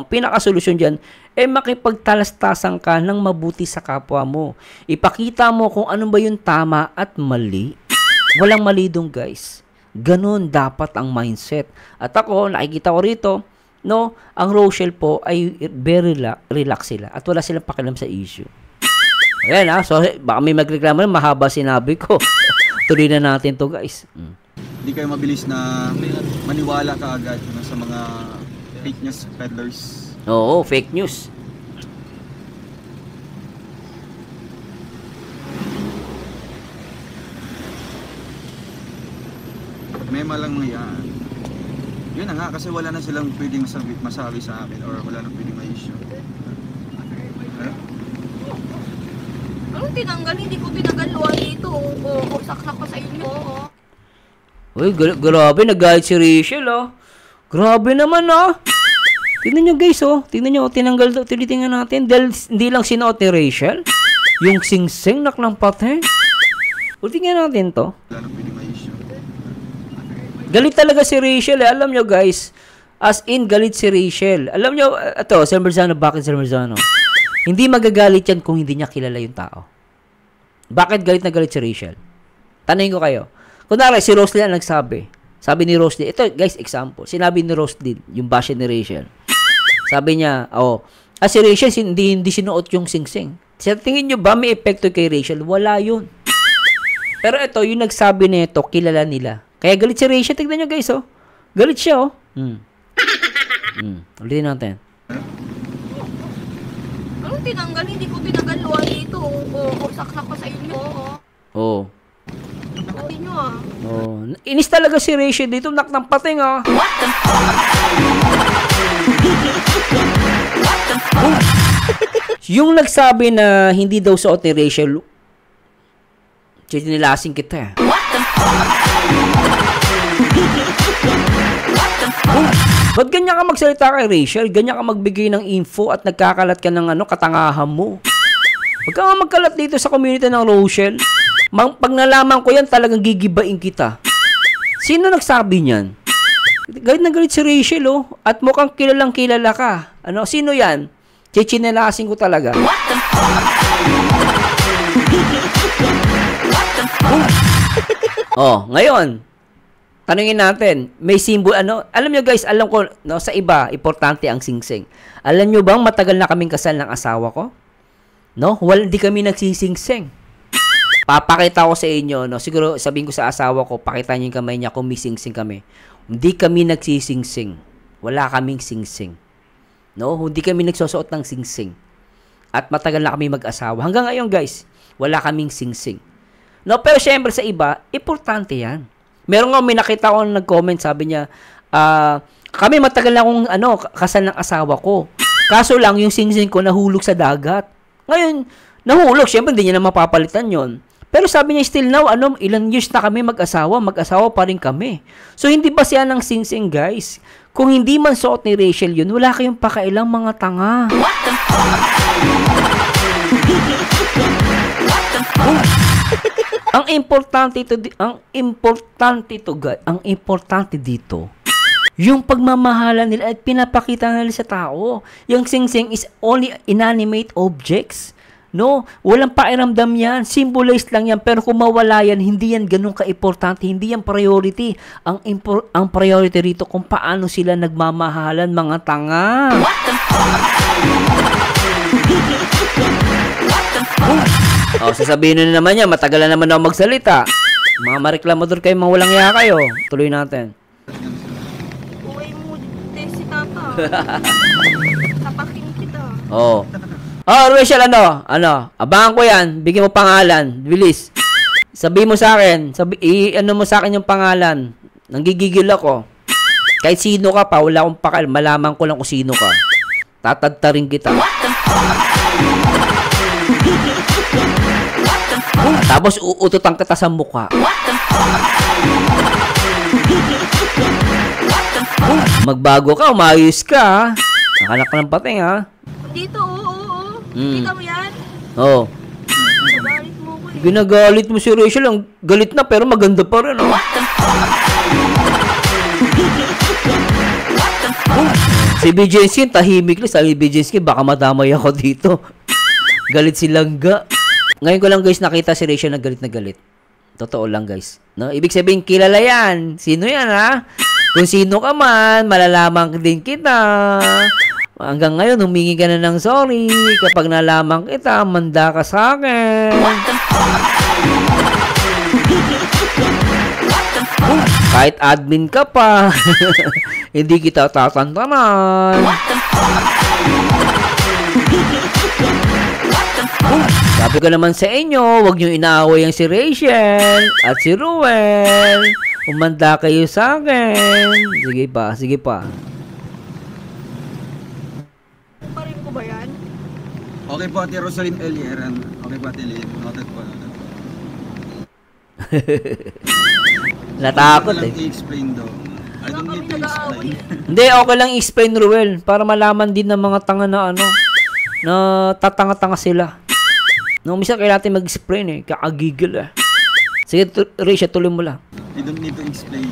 pinakasolusyon dyan, makipagtalastasan ka ng mabuti sa kapwa mo. Ipakita mo kung ano ba yung tama at mali. Walang mali dong, guys. Ganun dapat ang mindset. At ako, nakikita ko rito, ang Rochelle po ay very relax sila at wala silang pakialam sa issue. Ayan so baka may magreklamo na mahaba sinabi ko. Tuloy na natin to, guys. Hindi kayo mabilis na maniwala kaagad sa mga fake news peddlers. Oo, fake news. Mema lang mga yan. Yun na nga, kasi wala na silang pwedeng masabi sa akin or wala na pwedeng ma-issue. Anong tinanggal? Hindi ko pinagaluan dito. Saksak pa sa inyo. Uy, grabe, nag-guide si Rachel, Grabe naman, Tingnan nyo, guys, Tingnan nyo, tinanggal daw. Tinitingnan natin. Dahil hindi lang sinuot ni Rachel. Yung sing-sing, naklang pati. Tingnan natin to. Wala na pwedeng ma-issue. Galit talaga si Rachel, Alam nyo, guys. As in, galit si Rachel. Alam nyo, Sir Merzano, bakit Sir Merzano? Hindi magagalit yan kung hindi niya kilala yung tao. Bakit galit na galit si Rachel? Tanungin ko kayo. Kunwari, si Roslyn ang nagsabi. Sabi ni Roslyn, ito, guys, example. Sinabi ni Roslyn, yung bashe ni Rachel. Sabi niya, si Rachel, hindi sinuot yung sing-sing. Tingin nyo ba may epekto kay Rachel? Wala yun. Pero ito, yung nagsabi nito, kilala nila. Kaya galit si Rachel. Tignan nyo, guys, Galit siya, Ulitin natin. Anong tinanggal? Hindi ko pinagaluan dito. Saksak pa sa inyo. Oo. Hindi nyo, Inis talaga si Rachel dito. Naknang pating, What the Yung nagsabi na hindi daw suot ni Rachel, chinilasing kita. What the Ba't ganyan ka magsalita kay Rachel? Ganyan ka magbigay ng info at nagkakalat ka ng katangahan mo. Huwag ka nga magkalat dito sa community ng Rochelle. Pag nalaman ko yan, talagang gigibain kita. Sino nagsabi niyan? Galit na galit si Rachel, At mukhang kilalang kilala ka. Sino yan? Chichinelasin ko talaga. What the ngayon. Tanungin natin, may symbol, alam nyo, guys, alam ko, sa iba, importante ang sing-sing. Alam nyo bang matagal na kaming kasal ng asawa ko? Hindi kami nagsising-sing. Papakita ko sa inyo, siguro sabihin ko sa asawa ko, pakita niyo yung kamay niya kung may sing-sing kami. Hindi kami nagsising-sing. Wala kaming sing-sing. Hindi kami nagsusuot ng sing-sing. At matagal na kami mag-asawa. Hanggang ngayon, guys, wala kaming sing-sing. Pero syempre sa iba, importante yan. Meron nga may nakita ko nag-comment, sabi niya, kami matagal na akong kasal ng asawa ko. Kaso lang yung sing-sing ko nahulog sa dagat. Ngayon, nahulog, syempre hindi niya na mapapalitan yon. Pero sabi niya still now, ilang years na kami mag-asawa pa rin kami. So hindi ba siya ng sing-sing, guys? Kung hindi man suot ni Rachel yun, wala kayong pakailang mga tanga. What the Ang importante dito, yung pagmamahalan nila at pinapakita nila sa tao. Yung sing-sing is only inanimate objects. Walang pakiramdam yan. Symbolize lang yan. Pero kung mawala yan, hindi yan ganun ka-importante. Hindi yan priority. Ang priority rito kung paano sila nagmamahalan, mga tanga. What the sasabihin na naman niya, matagal na naman ako magsalita. Mga mareklamador kayo, mga walang iya kayo. Tuloy natin. Uy mo, si Tata. Tapakin kita. Oh, Rachel, abangan ko yan. Bigyan mo pangalan. Bilis. Sabi mo sa akin. Ano mo sa akin yung pangalan. Nanggigigil ako. Kahit sino ka pa, wala akong pakal. Malaman ko lang kung sino ka. Tatadtarin kita. Tapos uututan kita sa mukha. Magbago ka, umayos ka. Nakanak ng pating, ha? Dito, oo. Kita mo yan? Oo. Ginagalit mo ko eh. Ginagalit mo si Rachel. Ang galit na pero maganda pa rin, oh. Si BJC, tahimik lang. Sabi BJC, baka madamay ako dito. Galit si Langga. Ngayon ko lang guys nakita si Rachel na galit. Totoo lang guys. No? Ibig sabihin, kilala yan. Sino yan, ha? Kung sino ka man, malalaman din kita. Hanggang ngayon, humingi ka na ng sorry. Kapag nalaman kita, manda ka sa akin. Kahit admin ka pa, hindi kita tatantanan. Sabi ko naman sa inyo, huwag niyo inaaway ang si Rachel at si Ruel. Umanda kayo sa akin. Sige pa. Pa rin ko ba yan? Okay po, Ate Rosaline Elieran. Okay po, Ate Lynn. Noted po. Natakot eh. I-explain daw. I don't need to explain. Hindi, okay lang i-explain, Ruel. Para malaman din ng mga tanga na na tatanga-tanga sila. Nung misa kaya natin mag-explain eh. Kakagigil eh. Sige, Rachel, tuloy mo lang. You don't need to explain.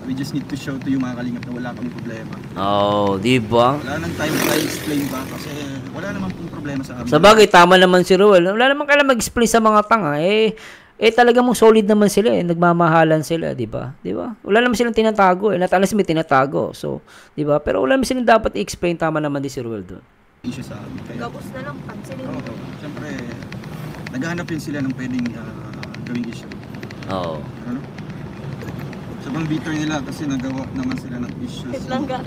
We just need to show to you mga kalingap na wala kami problema. Oh, di ba? Wala nang time na i-explain pa kasi wala naman pong problema sa amin. Sa bagay, tama naman si Ruel. Wala naman kailangan mag-explain sa mga tanga. Talaga mong solid naman sila eh. Nagmamahalan sila, di ba? Di ba? Wala naman silang tinatago eh. Natalas may tinatago. So, di ba? Pero wala naman silang dapat i-explain. Tama naman din si Ruel doon. Issue sa amin. Kaya, Gabos na lang, pansinin mo. siyempre, naghahanap yun sila ng pwedeng gawing issue. Oo. Ano? Sabang bitter nila kasi nagawa naman sila ng issues. Langga.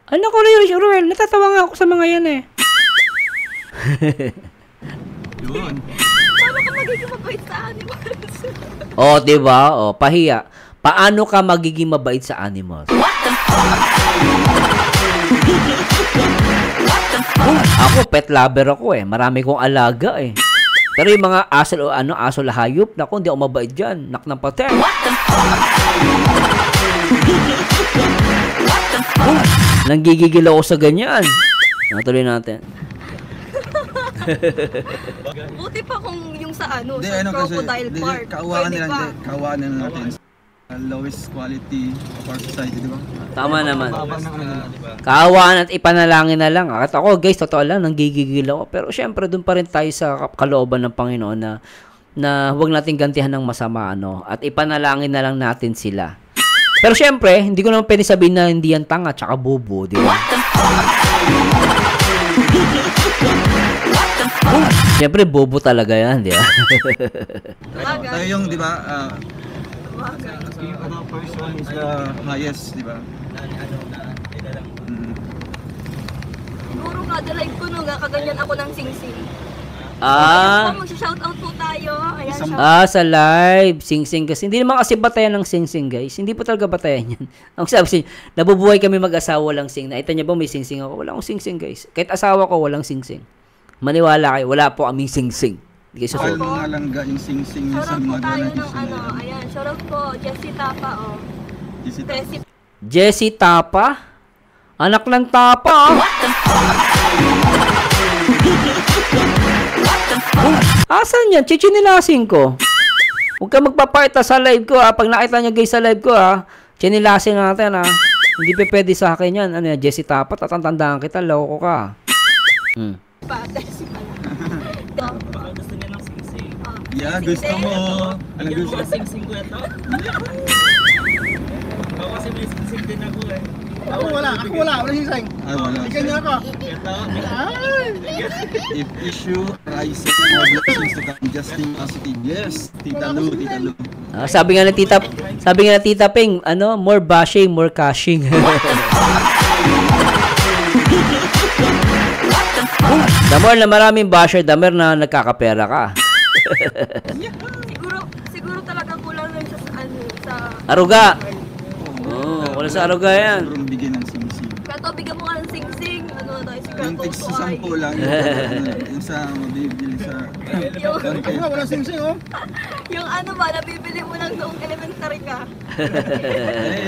Ano ko na yun, Ruel? Natatawa nga ako sa mga yan eh. Yun. Paano ka magiging mabait sa animals? Oh, di ba? Oh, pahiya. Paano ka magiging mabait sa animals? Ako, pet lover ako eh. Marami kong alaga eh. Pero yung mga aso lahayop, naku, hindi ako mabait dyan. Nak ng pater. Nanggigigil ako sa ganyan. Natuloy natin. Buti pa kung yung sa Hindi, sa kasi, Crocodile Park. kaawaan Pwede nila, pa. kaawaan na natin. Lowest quality of our society, di ba? Tama naman. Babang na nila. Kaawaan at ipanalangin na lang. At ako, guys, totoo lang, nanggigigil ako. Pero syempre, doon pa rin tayo sa kalooban ng Panginoon na huwag natin gantihan ng masama, at ipanalangin na lang natin sila. Pero syempre, hindi ko naman pwede sabihin na hindi yan tanga, tsaka bobo, di ba? Syempre, bobo talaga yan, di ba? Tayo yung, di ba, yung person is the highest, di ba? Siguro nga, live ko nung kaganyan ako ng sing-sing. Mag-shoutout po tayo. Ayan, Sa live, sing-sing kasi. Hindi naman kasi batayan ng sing-sing, guys. Hindi po talaga batayan yan. Ang sabi, nabubuhay kami mag-asawa lang sing. Nakita niyo ba may sing-sing ako? Wala akong sing-sing, guys. Kahit asawa ko, walang sing-sing. Maniwala kayo, wala po aming sing-sing. Hindi kayo All susunod. mga langga yung sing-sing sa shoutout po mga tayo ganang ng issue. ayan, shoutout po, Jessie Tapa, Jessie Jessie Tapa? Anak ng Tapa, Asan yan? Chichinilasin ko. Huwag ka magpapakita sa live ko, Pag nakita niya guys sa live ko, chinilasin natin, Hindi pa pwede sa akin yan. Ano yan, Jessie Tapa? Tatandaan kita, loko ka. Jessie pala. Baka gusto niya ng sing-sing. Yeah, gusto mo. Ano Bigyan gusto? mo ba sing-sing ko ito? Baka kasi may sing-sing din ako eh. Ako wala sising. Ay, wala. Bigyan niyo ako. Ito. If issue arises, more blessings to come. Just think positive. Yes, Tita Lu, Tita Lu. Sabi nga ng Tita Ping, ano, more bashing, more cashing. The more na maraming basher, the more na nagkakapera ka. Siguro talaga kulang lang siya sa ano, sa... Aruga. Wala sa aruga yan. Siguro bigyan ng sing-sing. Kato, bigyan mo ka ng sing-sing. Ano tayo, si Yung Kato text to sa ay. 10 lang. Yung sa mabibili sa... Ako nga, walang sing-sing, oh. Yung ano ba, nabibili mo lang noong elementary ka.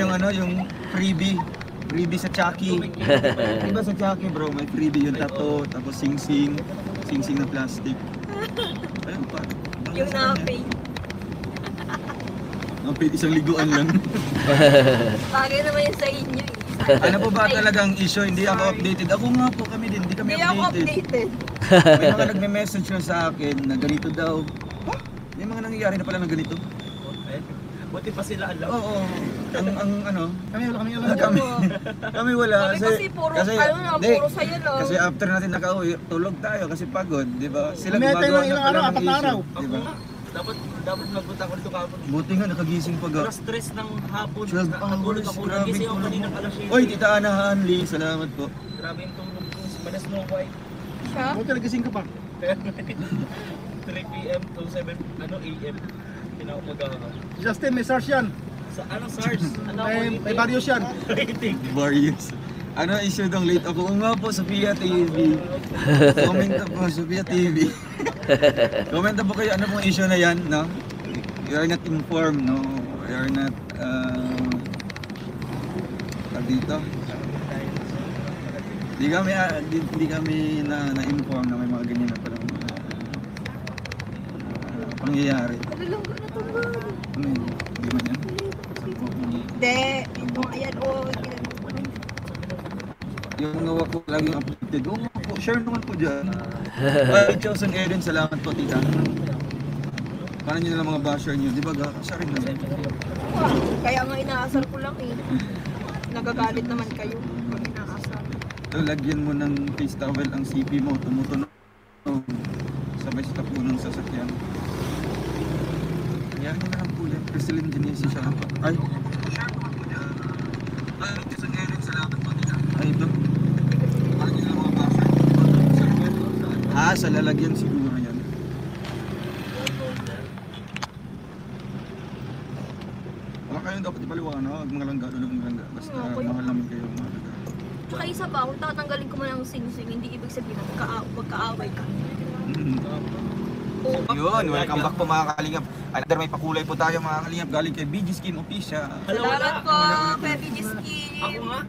Yung ano, yung freebie. Freebie sa Chucky. Diba sa Chucky bro, may freebie yung tato, tapos sing-sing. Sing-sing na plastic. Ayun pa. Yung na-pay. Napit isang liguan lang. Bagay naman yun sa inyo eh. Ano po ba talagang issue? Hindi ako updated. Ako nga po kami din, hindi kami Hindi ako updated. updated. May mga nagme-message na sa akin na ganito daw. Huh? May mga nangyayari na pala ng ganito. Buti pa sila alam. Oo. Ang ano, Kami kami wala Kami kasi puro, ano na, hindi, puro sa'yo lang. Kasi after natin nakauwi, tulog tayo kasi pagod, di ba? Sila May gumagawa tayo ng na ilang pala araw, ng apat na araw. issue, di ba? Dapat magpunta ko dito kapon. Buti nga nakagising pag Alas 3 ng hapon. 12 Nakatulog hours, ako. grabe Nagising ako tulog kanina mo. alas 7. Oy, Tita Ana Hanli, salamat po. Grabe yung tulog ko. Malas Snow White. Siya? Buti nagising ka pa. 3 p.m. to 7 a.m. Pinakapaga. Justin, may SARS yan. Sa anong SARS? Ano ako? May various yan. Rating. Various. Ano issue dong late ako? Oo nga po, Sophia TV. Comment na po, Sophia TV. Comment na po kayo, ano pong issue na yan, no? You are not informed, no? You are not, dito. Hindi kami na-inform na may mga ganyan na palang pangyayari. Kalulong ko na ito ba? Ano yun? Hindi man yan? Hindi. Ito, ayan, oh. Yung nawa ko laging updated. Oo nga po, share naman po dyan. Ay, Chosen Eden, salamat po, tita. Paano nyo na lang mga basher nyo? Di ba, siya rin naman. Kaya nga inaasar ko lang eh. Nagagalit naman kayo pag inaasar. So, lagyan mo ng face towel ang CP mo, tumutunog. Sabay sa tapo ng sasakyan. Yan mo na lang po yan. Crystalline Genesis siya lang po. Ay! Ay, Chosen Eden, salamat po, tita. Ay, ito. Paano nyo na lang mga basher? Sa lalagyan siguro yan. Wala kayong dapat ipaliwanag, mga langga, mga langga. Basta mahal namin kayo, mga langga. Tsaka isa pa, kung tatanggalin ko man ang sing-sing, hindi ibig sabihin na magkaaway ka. Yun, welcome back po mga kalingap. Another may pakulay po tayo mga kalingap galing kay BG Skin Official. Salamat po, Pepe Giskin. Ako nga.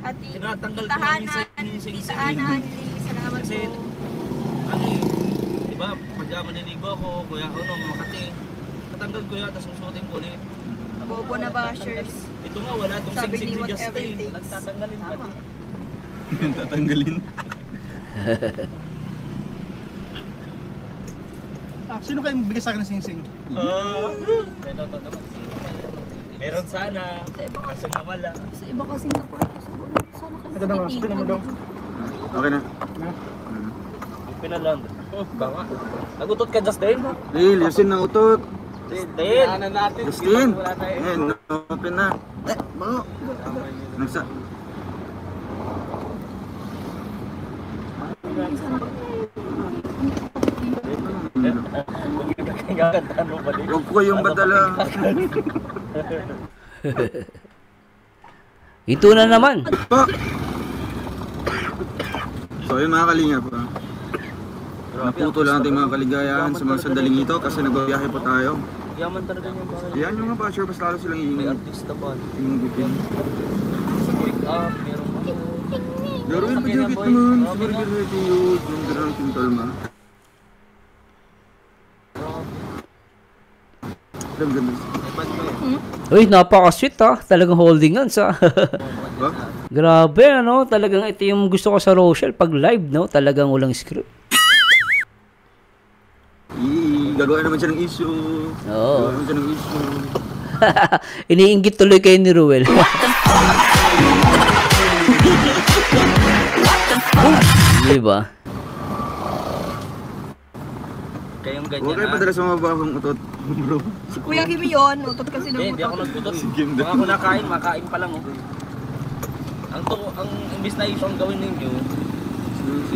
At Tinatanggal ko lang yung sing-sing. Tita Ana, salamat Kasi, po. ano eh, diba, pag maniligo ako, kuya ako nung Makati, tatanggal ko yan, tapos susuotin ko ulit. Bobo na bashers. Ito nga, wala itong Sabi sing-sing ni si whatever Justin. it takes. Nagtatanggalin pa. Tama. Tatanggalin. Sino kayong bigay sa akin ng sing-sing? Meron sana, kaso nawala. Sa iba kasing nakuha. Sana kasi Ito na nga, spin mo daw. Okay na. Pinaland. Baka. Nagutot ka, Justin? Dale, Justin ng utot. Justin! Justin! Ngayon, open na. Bango. Nagsa. Gagantahan mo ba din? Huwag ko yung badala. Ito na naman. So yun mga kalingap. Naputo lang ating mga kaligayahan sa mga sandaling ito kasi nagbabiyahe po tayo. Yaman talaga yung bahay. Yan yung mga basher, basta lalo silang May iingay. artista ba? Yung gupin. Sa pick up, meron ako. Laruin pa dyan kit naman. Siguro ready yun. Yung gano'n kintalma. Ang ganda. Uy, napaka-sweet Talagang holding hands Ba? Grabe, ano? Talagang ito yung gusto ko sa Rochelle. Pag live, no? Talagang walang script. Gagawa naman siya ng issue. Oo. Gagawa naman siya ng issue. Iniinggit tuloy kayo ni Ruel. Di ba? Kayong ganyan. Huwag kayo padala sa mababang utot, bro. Si Kuya Kimi yun, utot kasi ng Hindi ako utot. nagbutot. Game Baka ako nakain, makain pa lang. Ang imbis na issue ang gawin ninyo,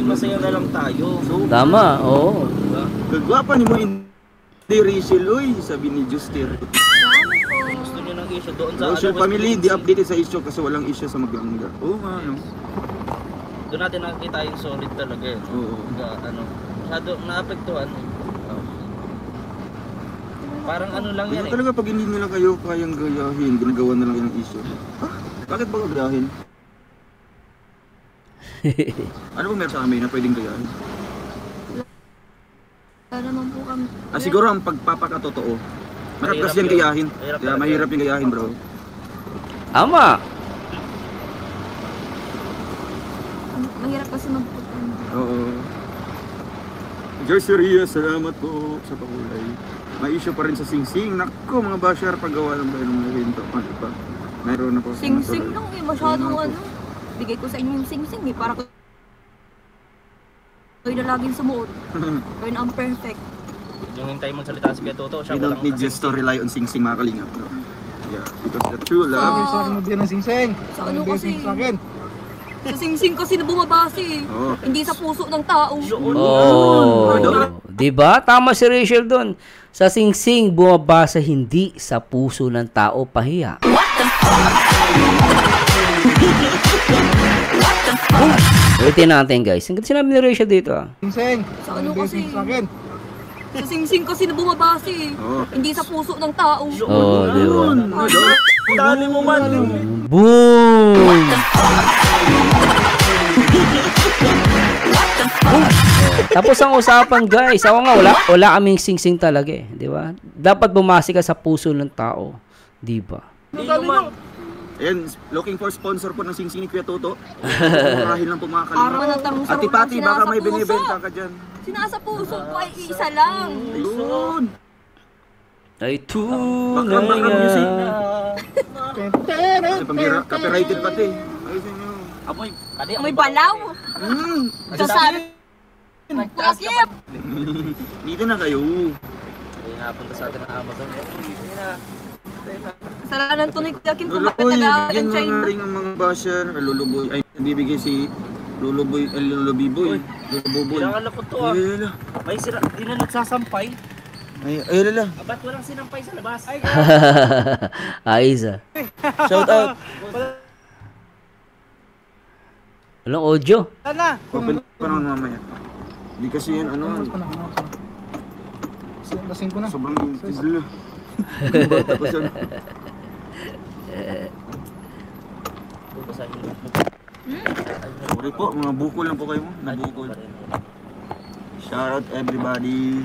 masaya na lang tayo. So, Tama, oo. diba? kagwapa ni mo hindi Rachel, uy, sabi ni Juster. Gusto nyo ng issue doon sa Rachel West family, Philippines di Sea. updated sa issue kasi walang issue sa Maganga. Oo nga, no? Doon natin nakikita yung solid talaga eh. Oo. Masyado naapektuhan eh. Parang ano lang yan Kaya eh. talaga pag hindi nila kayo kayang gayahin, ginagawa na lang yung issue. Bakit ba gayahin? Ano ba meron sa amin na pwedeng gayahin? Wala naman po kami. Siguro ang pagpapakatotoo. Mahirap kasi yan yun. gayahin. Mahirap Kaya talaga mahirap yung gayahin, bro. Tama. Mahirap kasi magputan. Oo. Jersey Ria, salamat po sa pakulay. May issue pa rin sa Sing Sing. Naku, mga basher, paggawa lang tayo ng evento. Ano pa? Mayroon na po. Sing-sing lang eh, masyadong ano. Bigay ko sa inyo yung sing-sing eh, para kayo na laging sumuot. Kayo na ang perfect. Yung hintay mo salita si Kuya Toto, siya We don't need just to rely on Sing Sing, mga kalingap, bro. Yeah, because the true love. Sabi sa akin magbigay ng singsing. Sa ano kasi? Sa akin. Sa sing-sing kasi na bumabase eh. Oo. Hindi sa puso ng tao. Oh, 'di ba? Tama si Rachel doon. Sa singsing bumabasa hindi sa puso ng tao pahiya. Ulitin natin guys. Ang ganda sinabi ni Rachel dito ah. Singsing. Sa ano kasi? Sa akin. Sa sing-sing kasi na bumabase eh. Oo. Hindi sa puso ng tao. Oh, di ba? Tali mo man. Boom! Tapos ang usapan guys, ako nga wala kaming singsing talaga eh, di ba? Dapat bumasi ka sa puso ng tao, di ba? Hindi naman. Ayan, looking for sponsor po ng Sing Sing ni Kuya Toto. Murahin lang po mga Araw kalingap. na tang Ati Pati, baka may binibenta ka dyan. Sinasa puso ko ay isa lang. Ayun. Ay Background music. Ay, pambira, copyrighted pati. Ayun nyo. Amoy, kadi May balaw. Sasabi. Kuya Dito na kayo. Ay, napunta sa atin ang Amazon. Hindi na. Kasalanan to ni Kuya Kim kung Uy, bakit nag-aaral yan ng China. mga ring ang mga basher. Luluboy. Ay, bibigay si Luluboy. Lulubiboy. Luluboboy. Kailangan na po to ah. Ay, lala. May sira, di na nagsasampay. Ay, lala. Ba't walang sinampay sa labas? Ayos ah. Shout out. Walang audio. Open pa naman mamaya. Hindi kasi yan, ano, Lasing ko na. sobrang tizla. Bata pa siya. Basahin mo. Sorry po, mga bukol lang po kayo. Nabukol. Shout out everybody.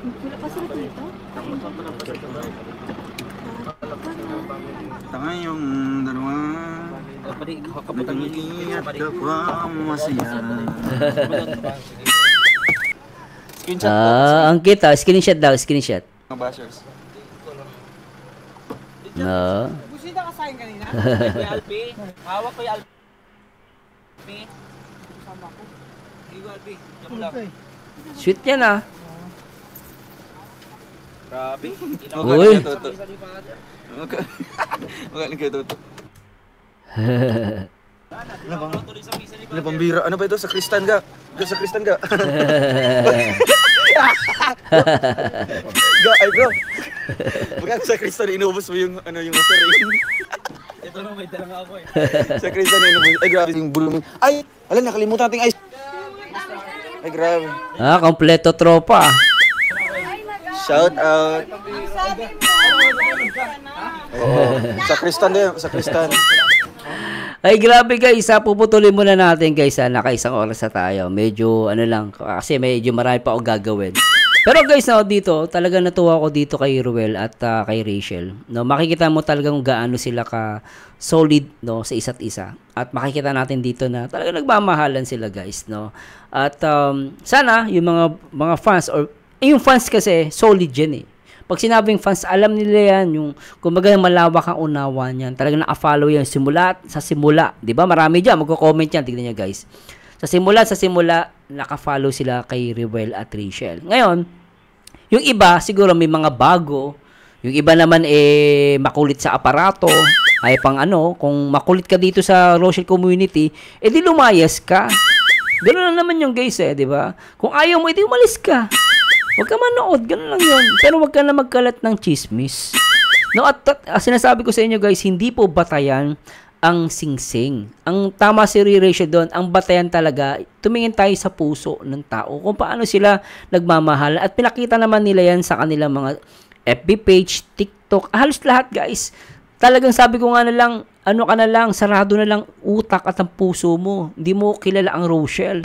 Wala pa sila dito. Tanga yung dalawa. Pwede kaputan mo Nag-iingat ka pa masaya. Screenshot po. Ang kita, screenshot daw, screenshot. Mga bashers. No. Kuya Alpi. Hawak Kuya Alpi. Sama ko. Kuya Alpi. Diyan lang. Sweet yan ah. Grabe. Uy. Magaling kayo toto. Ano pambira? Ano ba ito? Sa Kristan ga? Sa Kristan ga? Ga, ay bro. Pagka sa Kristan, inubos mo yung, ano, yung offering. Ito na may dalang ako eh. Sa Kristan, inubos. Ay, grabe yung bulong. Ay! Wala, nakalimutan nating ice. Ay, grabe. Ah, kompleto tropa. Shout out. Oo. Sa Kristan din, sa Kristan. Ay, grabe guys, puputulin muna natin guys, naka-isang oras na tayo. Medyo, ano lang, kasi medyo marami pa ako gagawin. Pero guys, no, dito, talagang natuwa ako dito kay Ruel at kay Rachel. No, makikita mo talagang gaano sila ka solid, no, sa isa't isa. At makikita natin dito na talagang nagmamahalan sila guys, no. At sana yung mga fans or yung fans kasi solid yan eh. Pag sinabing fans, alam nila yan, yung kumbaga malawak ang unawa niyan. Talagang naka-follow yan sa simula, 'di ba? Marami diyan magko-comment yan, tignan niyo guys. Sa simula naka-follow sila kay Rewel at Rachel. Ngayon, yung iba, siguro may mga bago. Yung iba naman, makulit sa aparato. Ay pang kung makulit ka dito sa Rochelle community, di lumayas ka. Ganoon lang naman yung guys di ba? Kung ayaw mo, umalis ka. Huwag ka manood, ganoon lang yun. Pero huwag ka na magkalat ng chismis. No, at sinasabi ko sa inyo guys, hindi po batayan ang singsing. Ang tama si Rachel doon, ang batayan talaga, tumingin tayo sa puso ng tao. Kung paano sila nagmamahal. At pinakita naman nila yan sa kanilang mga FB page, TikTok, halos lahat guys. Talagang sabi ko nga na lang, sarado na lang utak at ang puso mo. Hindi mo kilala ang Rochelle.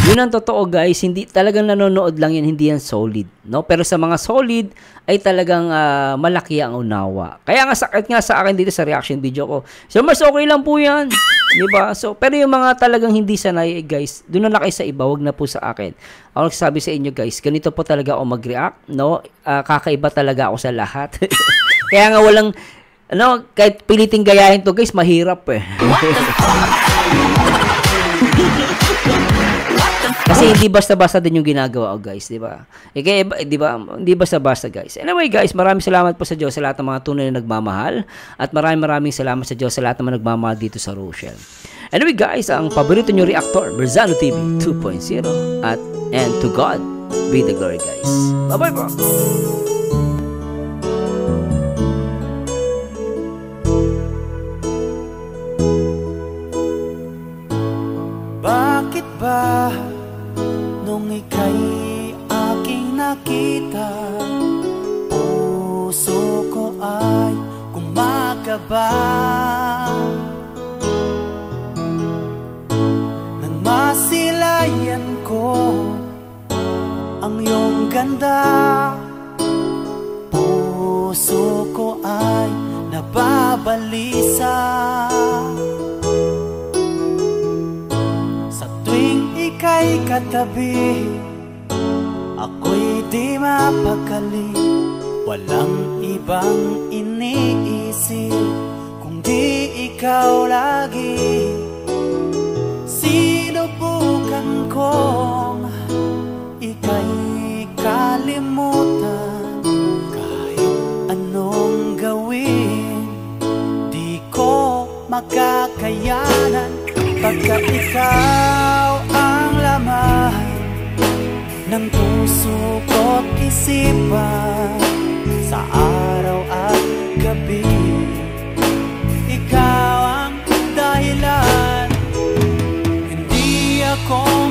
Yun ang totoo guys, hindi talagang nanonood lang yan, hindi yan solid, no? Pero sa mga solid ay talagang malaki ang unawa. Kaya nga sakit nga sa akin dito sa reaction video ko. So mas okay lang po yan, di ba? So pero yung mga talagang hindi sanay guys, doon na kayo sa iba, wag na po sa akin. Ako nagsasabi sa inyo guys, ganito po talaga ako mag-react, no? Kakaiba talaga ako sa lahat. Kaya nga walang kahit piliting gayahin to guys, mahirap Kasi hindi basta-basta din yung ginagawa ko guys, di ba? Di ba? Hindi basta-basta guys. Anyway guys, maraming salamat po sa Diyos sa lahat ng mga tunay na nagmamahal. At maraming salamat sa Diyos sa lahat ng mga nagmamahal dito sa Rochelle. Anyway guys, ang paborito nyo reactor, Berzano TV 2.0. And to God be the glory guys. Bye-bye po! Bakit ba nung ika'y aking nakita, puso ko ay kumakaba? Nang masilayan ko ang iyong ganda, puso ko ay nababalisa. Ika'y katabi, ako'y di mapakali. Walang ibang iniisip kundi ikaw lagi. Sinubukan kong ika'y kalimutan, kahit anong gawin di ko makakayanan. Pagkat ikaw ang laman ng puso ko't isipan, sa araw at gabi, ikaw ang dahilan. Hindi ako